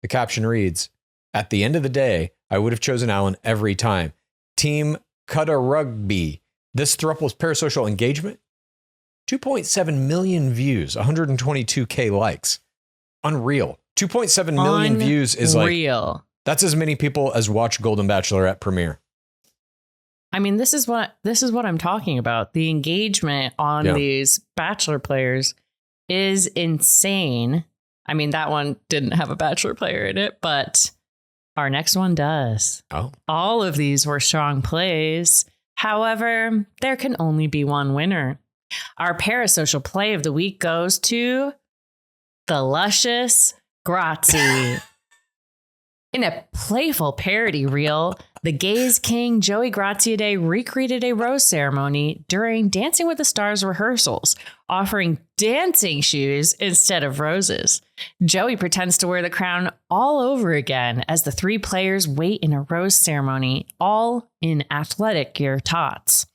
The caption reads, at the end of the day, I would have chosen Alan every time. Team Cutter Rugby. This thruple's Parasocial engagement, 2.7 million views, 122K likes. Unreal. 2.7 million views is like real. That's as many people as watch Golden Bachelorette premiere. I mean, this is what I'm talking about. The engagement on these Bachelor players is insane. I mean, that one didn't have a Bachelor player in it, but our next one does. Oh. All of these were strong plays. However, there can only be one winner. Our Parasocial play of the week goes to the luscious Grazi. In a playful parody reel, the gays king Joey Graziadei recreated a rose ceremony during Dancing with the Stars rehearsals, offering dancing shoes instead of roses. Joey pretends to wear the crown all over again as the three players wait in a rose ceremony, all in athletic gear tots.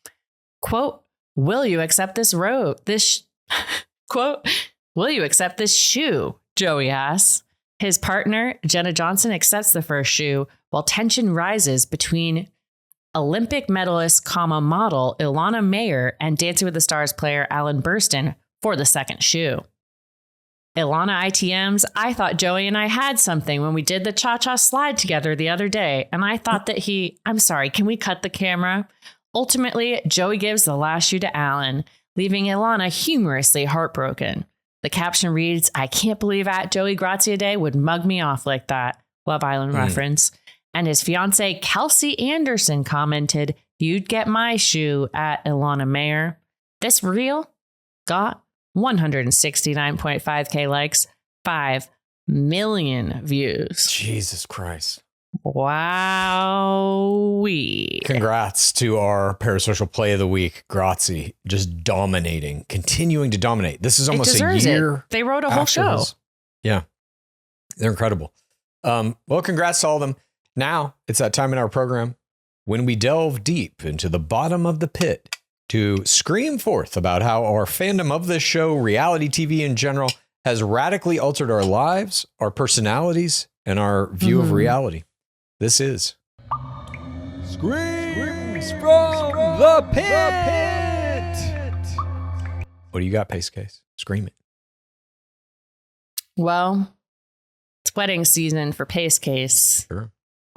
Quote, will you accept this quote, will you accept this shoe? Joey asks. His partner, Jenna Johnson, accepts the first shoe while tension rises between Olympic medalist, model Ilana Mayer and Dancing with the Stars player Alan Burston for the second shoe. Ilana ITMs, I thought Joey and I had something when we did the cha-cha slide together the other day. And I thought that I'm sorry, can we cut the camera? Ultimately, Joey gives the last shoe to Alan, leaving Ilana humorously heartbroken. The caption reads, I can't believe at Joey Grazia Day would mug me off like that. Love Island reference. And his fiance, Kelsey Anderson, commented, you'd get my shoe at Ilana Mayer. This reel got 169.5K likes, 5 million views. Jesus Christ. Wow. Congrats to our Parasocial Play of the Week, Grazie, just dominating, continuing to dominate. This is almost a year. They wrote a whole show. Yeah. They're incredible. Well, congrats to all of them. Now it's that time in our program when we delve deep into the bottom of the pit to scream forth about how our fandom of this show, reality TV in general, has radically altered our lives, our personalities, and our view of reality. This is Screams from the pit. What do you got, Pace Case? Scream it. Well, it's wedding season for Pace Case. Sure.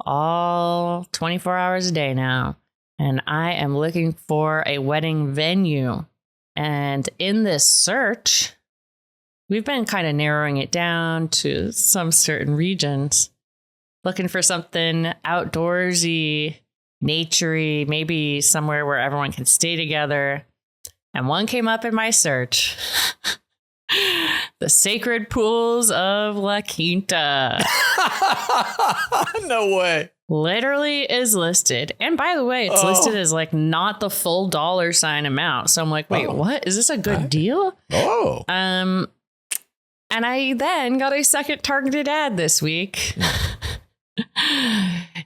All 24 hours a day now. And I am looking for a wedding venue. And in this search, we've been kind of narrowing it down to some certain regions. Looking for something outdoorsy, naturey, maybe somewhere where everyone can stay together. And one came up in my search. The Sacred Pools of La Quinta. No way. Literally is listed. And by the way, it's listed as like not the full $sign amount. So I'm like, wait, what? Is this a good deal? Oh. And I then got a second targeted ad this week.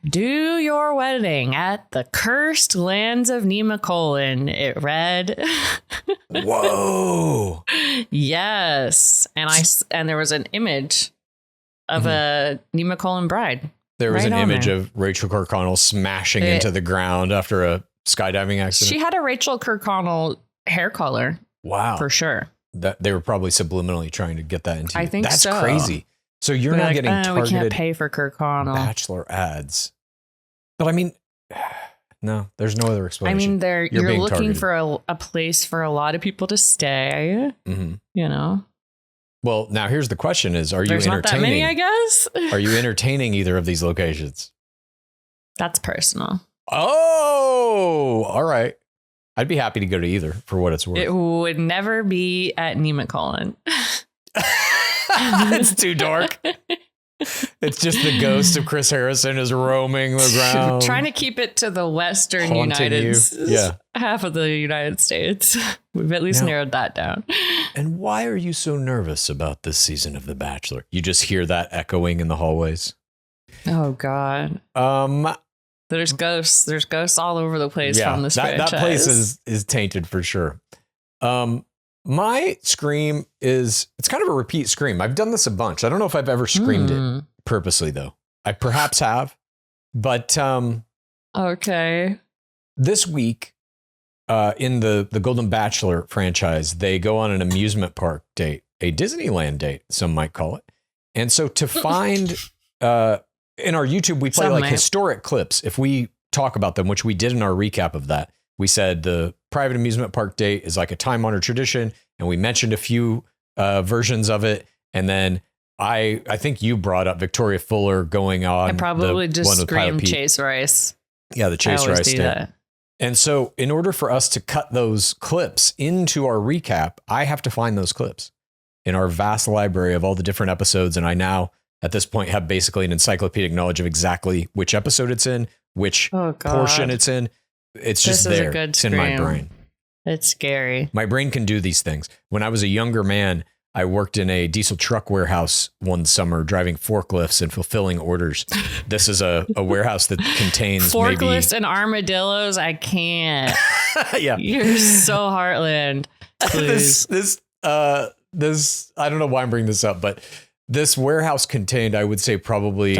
Do your wedding at the cursed lands of Nemacolin, it read. Whoa. Yes. And there was an image of a Nemacolin bride. There was right an image there of Rachel Kirkconnell smashing into the ground after a skydiving accident. She had a Rachel Kirkconnell hair color. Wow. For sure. That they were probably subliminally trying to get that into you. I think That's so. crazy. So you're not getting targeted we can't pay for Kirkconnell. Bachelor ads. But I mean, no, there's no other I explanation. mean, you're looking targeted. for a place for a lot of people to stay. Mm-hmm. You know? Well, now here's the question is, are There's you not that entertaining? many, I guess. Are you entertaining either of these locations? That's personal. Oh, all right. I'd be happy to go to either for what it's worth. It would never be at Nemacolin. It's too dark. It's just the ghost of Chris Harrison is roaming the ground. Trying to keep it to the western Haunting half of the United States. We've at least narrowed that down. And why are you so nervous about this season of The Bachelor? You just hear that echoing in the hallways. Oh God. There's ghosts. There's ghosts all over the place from this franchise. That place is tainted for sure. My scream it's kind of a repeat scream. I've done this a bunch. I don't know if I've ever screamed it purposely though. I perhaps have, but okay. This week, in the Golden Bachelor franchise, they go on an amusement park date, a Disneyland date, some might call it. And so to find in our YouTube, we play historic clips. If we talk about them, which we did in our recap of that, we said the private amusement park date is like a time-honored tradition, and we mentioned a few versions of it. And then I think you brought up Victoria Fuller going on. I probably just screamed Chase Rice. Yeah, the Chase Rice do date. that. And so in order for us to cut those clips into our recap, I have to find those clips in our vast library of all the different episodes. And I now, at this point, have basically an encyclopedic knowledge of exactly which episode it's in, which portion it's in. It's just there. It's in my brain. It's scary. My brain can do these things. When I was a younger man, I worked in a diesel truck warehouse one summer, driving forklifts and fulfilling orders. This is a warehouse that contains forklifts and armadillos. I can't. Yeah, you're so Heartland. This I don't know why I'm bringing this up, but this warehouse contained, I would say, probably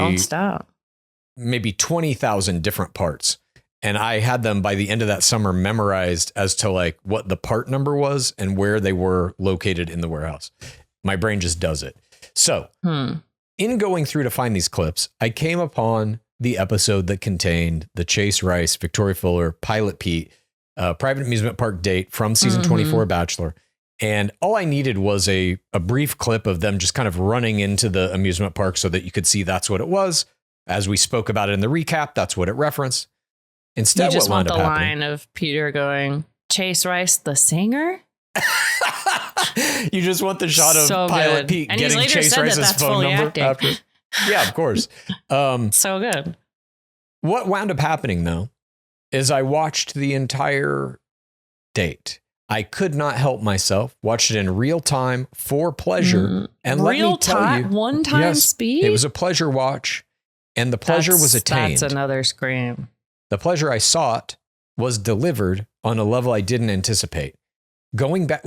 maybe 20,000 different parts. And I had them by the end of that summer memorized as to like what the part number was and where they were located in the warehouse. My brain just does it. So in going through to find these clips, I came upon the episode that contained the Chase Rice, Victoria Fuller, Pilot Pete, private amusement park date from season 24 Bachelor. And all I needed was a brief clip of them just kind of running into the amusement park so that you could see that's what it was. As we spoke about it in the recap, that's what it referenced. Instead, you just what want the wound up happening, line of Peter going, Chase Rice, the singer? you just want the shot of So Pilot good. Pete And he's getting later Chase said that Rice's that's phone fully number acting. after. Yeah, of course. So good. What wound up happening, though, is I watched the entire date. I could not help myself. Watched it in real time for pleasure. And let real me tell time, you, one time yes, speed? it was a pleasure watch, and the pleasure was attained. That's another scream. The pleasure I sought was delivered on a level I didn't anticipate. Going back,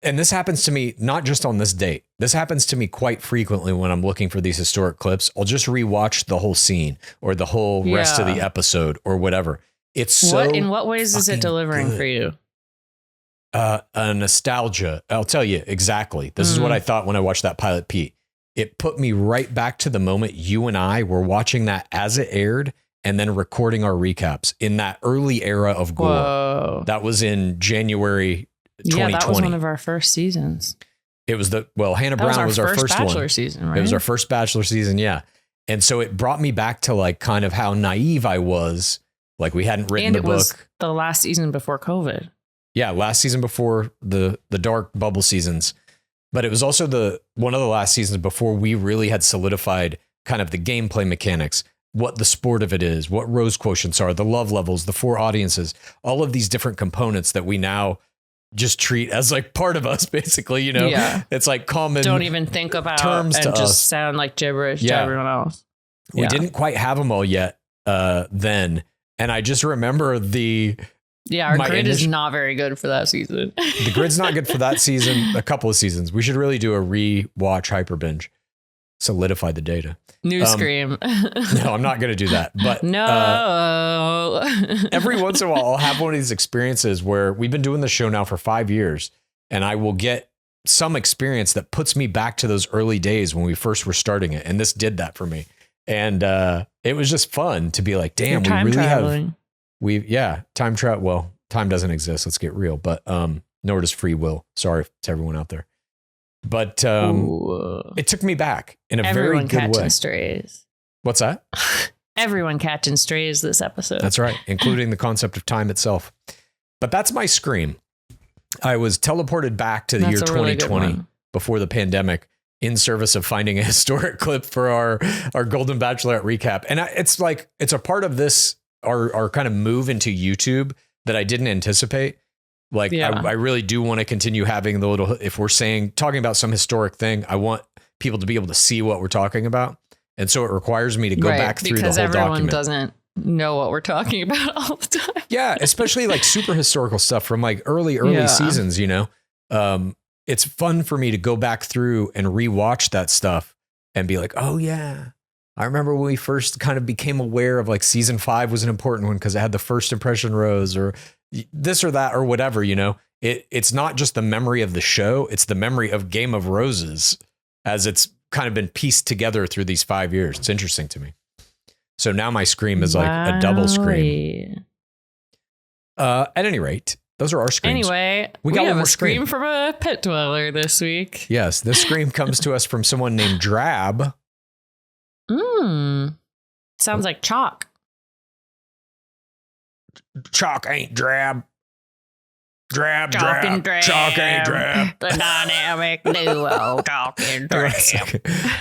and this happens to me not just on this date. This happens to me quite frequently when I'm looking for these historic clips. I'll just rewatch the whole scene or the whole rest of the episode or whatever. It's so in what ways is it delivering good. for you? A nostalgia. I'll tell you exactly. This is what I thought when I watched that Pilot Pete. It put me right back to the moment you and I were watching that as it aired and then recording our recaps in that early era of gore. Whoa. That was in January 2020. Yeah, that was one of our first seasons. It was Hannah That Brown was our first Bachelor one. season, right? It was our first Bachelor season, yeah. And so it brought me back to kind of how naive I was. Like we hadn't written and the it book. was the last season before COVID. Yeah, last season before the dark bubble seasons. But it was also one of the last seasons before we really had solidified kind of the gameplay mechanics, what the sport of it is, what rose quotients are, the love levels, the 4 audiences, all of these different components that we now just treat as part of us, basically, Yeah. It's common. Don't even think about terms and to just us. sound like gibberish to Yeah. everyone else. We Yeah. didn't quite have them all yet then. And I just remember Yeah, our My grid is initial- not very good for that season. the grid's not good for that season, a couple of seasons. We should really do a re-watch hyper binge, solidify the data. New scream. No, I'm not going to do that. But No. every once in a while, I'll have one of these experiences where we've been doing the show now for 5 years, and I will get some experience that puts me back to those early days when we first were starting it. And this did that for me. And it was just fun to be like, damn, we really have, time travel. Well, time doesn't exist. Let's get real. But nor does free will. Sorry to everyone out there. But it took me back in a Everyone very good catching way. strays. What's that? Everyone catching strays this episode. That's right, including the concept of time itself. But that's my scream. I was teleported back to the year That's a really good 2020 one. before the pandemic in service of finding a historic clip for our Golden Bachelorette recap. And it's a part of this, our kind of move into YouTube that I didn't anticipate. I really do want to continue having the little, if we're talking about some historic thing, I want people to be able to see what we're talking about. And so it requires me to go back through the whole because everyone document. doesn't know what we're talking about all the time. Yeah, especially super historical stuff from early seasons, it's fun for me to go back through and rewatch that stuff and be like, oh yeah, I remember when we first kind of became aware of season 5 was an important one because it had the first impression rose or this or that or whatever, it's not just the memory of the show. It's the memory of Game of Roses as it's kind of been pieced together through these 5 years. It's interesting to me. So now my scream is a double scream. At any rate, those are our screams. Anyway, we got have one more a scream from a pit dweller this week. Yes, this scream comes to us from someone named Drab. Sounds like chalk. Chalk ain't drab. Drab, Chalk and drab. Chalk ain't drab. The dynamic duo, chalk and drab.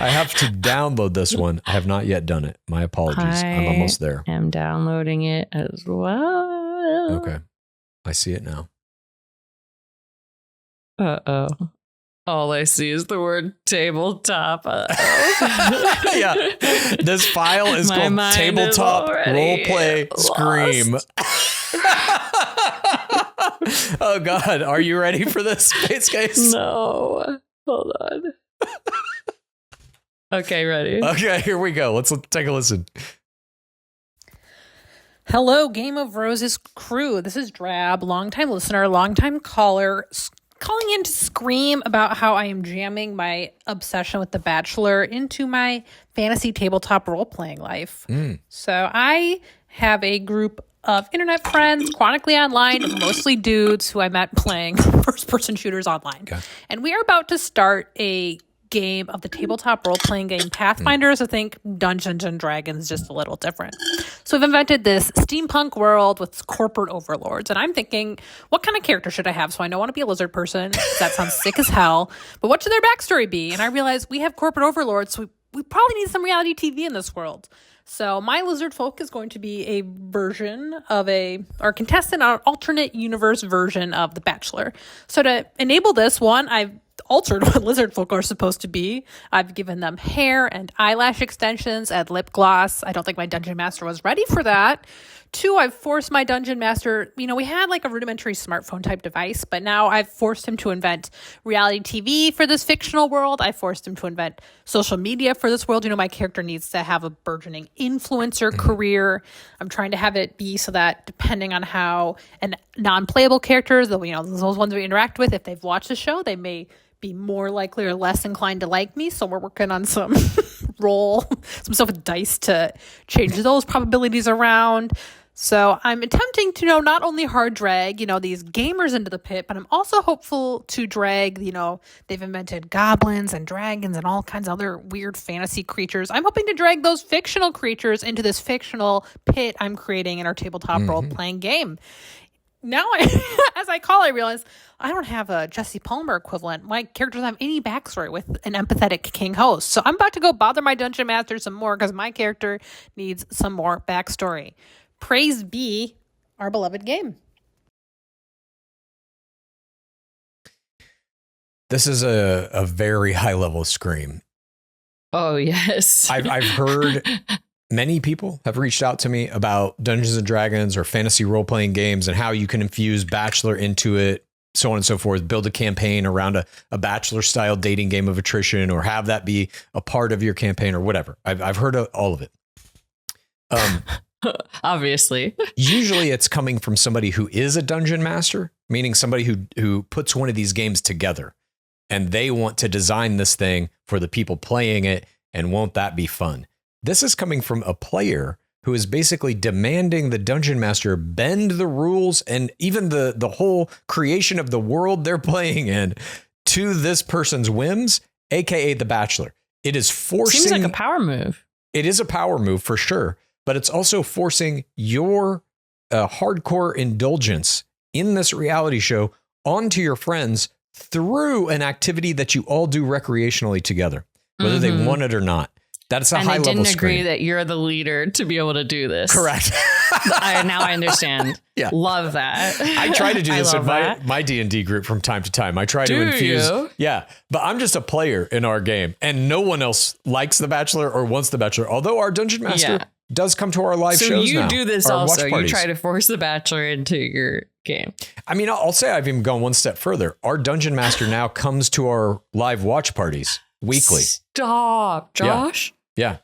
I have to download this one. I have not yet done it. My apologies. I'm almost there. I'm downloading it as well. Okay. I see it now. Uh-oh. All I see is the word tabletop. Uh-oh. Yeah. This file is My called mind Tabletop is already Roleplay Scream. Oh God, are you ready for this, Space Case? No. Hold on. Okay, ready. Okay, here we go. Let's take a listen. Hello, Game of Roses crew. This is Drab, longtime listener, longtime caller, calling in to scream about how I am jamming my obsession with The Bachelor into my fantasy tabletop role-playing life. So I have a group of internet friends, chronically online, mostly dudes who I met playing first-person shooters online. Okay. And we are about to start a game of the tabletop role-playing game Pathfinders. I think Dungeons and Dragons, just a little different. So we've invented this steampunk world with corporate overlords, and I'm thinking, what kind of character should I have? So I know I want to be a lizard person. That sounds sick as hell. But what should their backstory be? And I realized we have corporate overlords, so we probably need some reality TV in this world. So my lizard folk is going to be a version of our contestant, our alternate universe version of The Bachelor. So to enable this, one, I've altered what lizard folk are supposed to be. I've given them hair and eyelash extensions and lip gloss. I don't think my dungeon master was ready for that. Two, I've forced my dungeon master, we had like a rudimentary smartphone type device, but now I've forced him to invent reality TV for this fictional world. I forced him to invent social media for this world. My character needs to have a burgeoning influencer career. I'm trying to have it be so that depending on how non-playable characters, those ones we interact with, if they've watched the show, they may be more likely or less inclined to like me. So we're working on some some stuff with dice to change those probabilities around. So I'm attempting to not only hard drag, these gamers into the pit, but I'm also hopeful to drag, they've invented goblins and dragons and all kinds of other weird fantasy creatures. I'm hoping to drag those fictional creatures into this fictional pit I'm creating in our tabletop role-playing game. Now, I realize I don't have a Jesse Palmer equivalent. My character doesn't have any backstory with an empathetic king host. So I'm about to go bother my dungeon master some more because my character needs some more backstory. Praise be our beloved game. This is a very high level scream. Oh, yes. I've heard many people have reached out to me about Dungeons and Dragons or fantasy role-playing games and how you can infuse Bachelor into it, so on and so forth, build a campaign around a Bachelor-style dating game of attrition or have that be a part of your campaign or whatever. I've heard of all of it. Obviously. Usually it's coming from somebody who is a dungeon master, meaning somebody who puts one of these games together and they want to design this thing for the people playing it, and won't that be fun? This is coming from a player who is basically demanding the dungeon master bend the rules and even the whole creation of the world they're playing in to this person's whims, aka The Bachelor. It is forcing... Seems like a power move. It is a power move for sure, but it's also forcing your hardcore indulgence in this reality show onto your friends through an activity that you all do recreationally together, whether they want it or not. That's a high level screen. And I didn't agree that you're the leader to be able to do this. Correct. Now I understand. Yeah. Love that. I try to do this in my D&D group from time to time. I try to infuse. You? Yeah. But I'm just a player in our game and no one else likes The Bachelor or wants The Bachelor. Although our Dungeon Master does come to our live shows now. So you do this also. You try to force The Bachelor into your game. I mean, I'll say I've even gone one step further. Our Dungeon Master now comes to our live watch parties weekly. Stop, Josh. Yeah.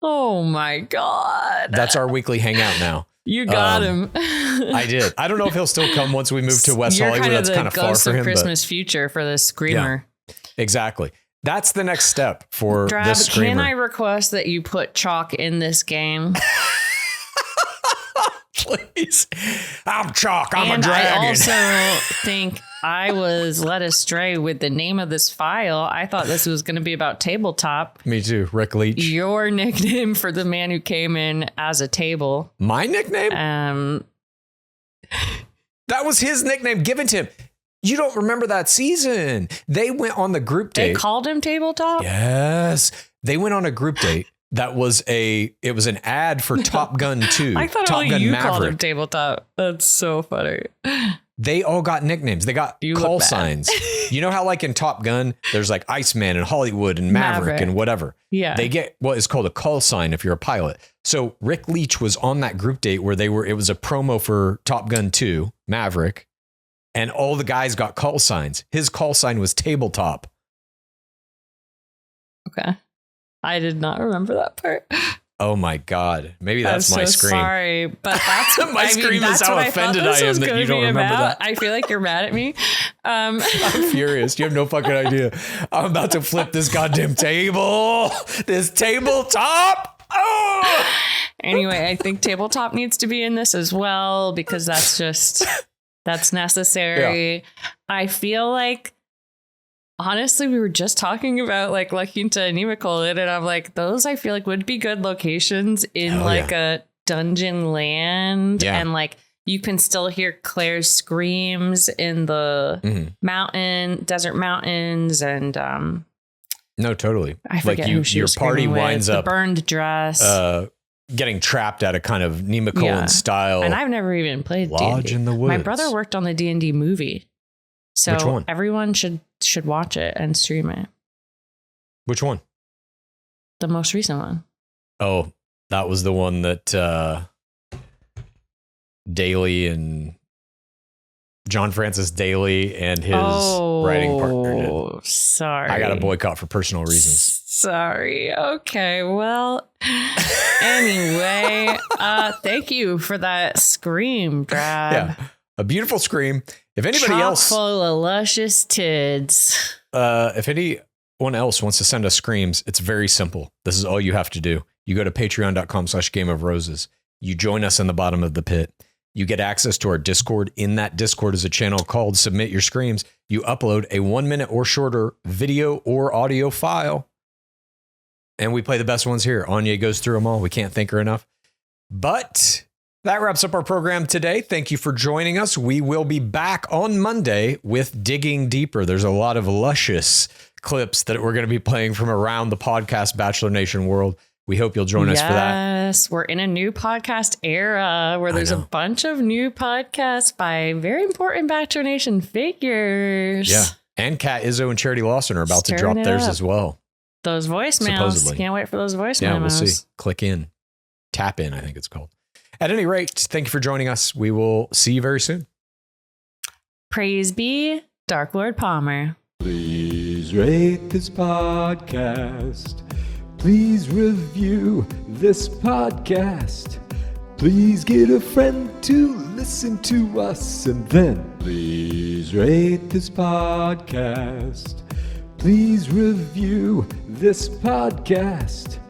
Oh my God. That's our weekly hangout now. You got him. I did. I don't know if he'll still come once we move to West Hollywood. That's kind of far for him. Christmas future for the screamer. Yeah, exactly. That's the next step for this screamer. Can I request that you put chalk in this game? Please. I'm Chalk. I'm a dragon. I also think I was led astray with the name of this file. I thought this was going to be about tabletop. Me too. Rick Leach. Your nickname for the man who came in as a table. My nickname? That was his nickname given to him. You don't remember that season. They went on the group date. They called him Tabletop? Yes. They went on a group date. It was an ad for Top Gun 2. I thought Top only Gun you Maverick. called him Tabletop. That's so funny. They all got nicknames. They got call signs. You know how like in Top Gun, there's like Iceman and Hollywood and Maverick and whatever. Yeah. They get what is called a call sign if you're a pilot. So Rick Leach was on that group date where it was a promo for Top Gun 2, Maverick, and all the guys got call signs. His call sign was Tabletop. Okay. I did not remember that part. Oh my God. Maybe that's my scream. Sorry, but that's my scream is how offended I am that you don't remember that. I feel like you're mad at me. Um, I'm furious. You have no fucking idea. I'm about to flip this goddamn table. This tabletop. Oh! Anyway, I think tabletop needs to be in this as well because that's necessary. Yeah. I feel like, honestly, we were just talking about like La Quinta and Nemacolin, and I'm like, those I feel like would be good locations in a dungeon land. Yeah. And like you can still hear Claire's screams in the desert mountains, and no, totally. I forget who she was. Your party winds up the burned dress. Getting trapped at a kind of Nemacolin style. And I've never even played Lodge D&D. in the Woods. My brother worked on the D&D movie. So which one? Everyone should watch it and stream it. Which one? The most recent one. Oh, that was the one that Daly and John Francis Daly and his writing partner did. Sorry. I got a boycott for personal reasons. Sorry. Okay. Well, anyway, thank you for that scream, Brad. Yeah. A beautiful scream. If anybody else full of luscious tids. If anyone else wants to send us screams, it's very simple. This is all you have to do. You go to patreon.com/gameofroses. You join us in the bottom of the pit. You get access to our Discord. In that Discord is a channel called Submit Your Screams. You upload a 1 minute or shorter video or audio file. And we play the best ones here. Anya goes through them all. We can't thank her enough. But that wraps up our program today. Thank you for joining us. We will be back on Monday with Digging Deeper. There's a lot of luscious clips that we're going to be playing from around the podcast Bachelor Nation world. We hope you'll join us for that. Yes, we're in a new podcast era where there's a bunch of new podcasts by very important Bachelor Nation figures. Yeah, and Kat Izzo and Charity Lawson are about to drop theirs as well. Those voicemails. Supposedly. Can't wait for those voicemails. Yeah, we'll see. Click in. Tap in, I think it's called. At any rate, thank you for joining us. We will see you very soon. Praise be Dark Lord Palmer. Please rate this podcast. Please review this podcast. Please get a friend to listen to us. And then please rate this podcast. Please review this podcast.